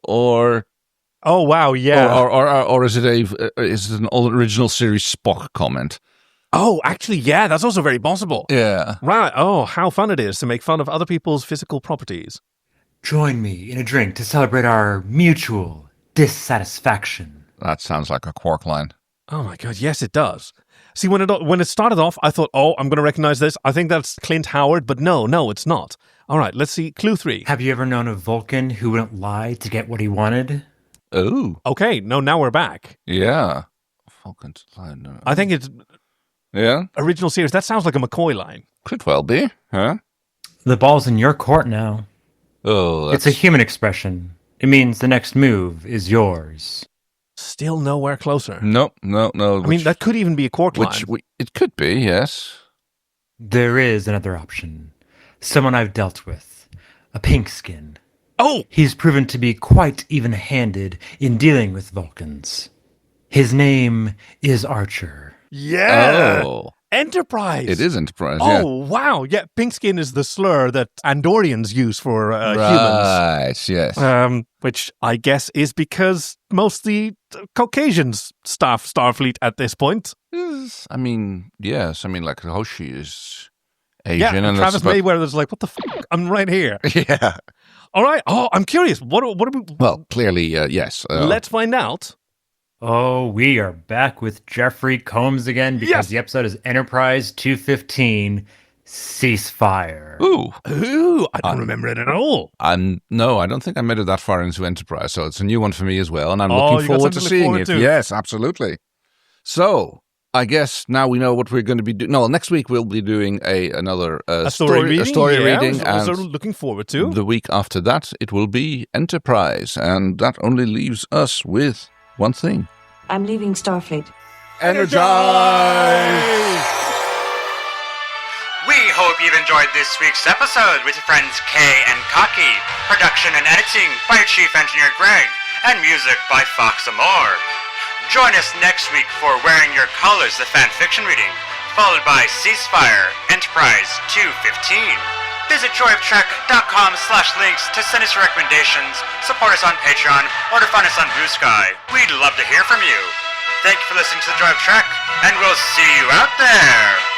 or... Oh, wow, yeah. Or is it an original series Spock comment? Oh, actually, yeah, that's also very possible. Yeah. Right. Oh, how fun it is to make fun of other people's physical properties. Join me in a drink to celebrate our mutual dissatisfaction. That sounds like a Quark line. Oh my God, yes, it does. See, when it started off, I thought, oh, I'm going to recognize this. I think that's Clint Howard, but no, it's not. All right, let's see. Clue 3. Have you ever known a Vulcan who wouldn't lie to get what he wanted? Oh. Okay, no, now we're back. Yeah. Vulcan's line. No. I think it's... Yeah? Original series. That sounds like a McCoy line. Could well be, huh? The ball's in your court now. Oh, It's a human expression. It means the next move is yours. Still nowhere closer. No. I mean, that could even be a Quark line. It could be, yes. There is another option. Someone I've dealt with. A pink skin. Oh! He's proven to be quite even-handed in dealing with Vulcans. His name is Archer. Yeah! Oh. Enterprise! It is Enterprise, yeah. yeah. Oh, wow. Yeah, pink skin is the slur that Andorians use for humans. Right, yes. Which I guess is because mostly Caucasians staff Starfleet at this point. I mean, yes. I mean, like, Hoshi is Asian. Yeah, and Travis Mayweather's like, what the fuck? I'm right here. Yeah. All right. Oh, I'm curious. What are we... Well, clearly, yes. Let's find out. Oh, we are back with Jeffrey Combs again because the episode is Enterprise 215, Ceasefire. Ooh, I don't remember it at all. No, I don't think I made it that far into Enterprise, so it's a new one for me as well, and I'm looking forward to seeing it. Yes, absolutely. So, I guess now we know what we're going to be doing. No, next week we'll be doing another story reading. And also looking forward to. The week after that, it will be Enterprise, and that only leaves us with one thing. I'm leaving Starfleet. Energize! We hope you've enjoyed this week's episode with your friends Kay and Kaki. Production and editing by your chief engineer Greg, and music by Fox Amore. Join us next week for Wearing Your Colors, the fanfiction reading, followed by Ceasefire, Enterprise 215. Visit joyoftrek.com/links to send us your recommendations, support us on Patreon, or to find us on Blue Sky. We'd love to hear from you. Thank you for listening to The Joy of Trek, and we'll see you out there!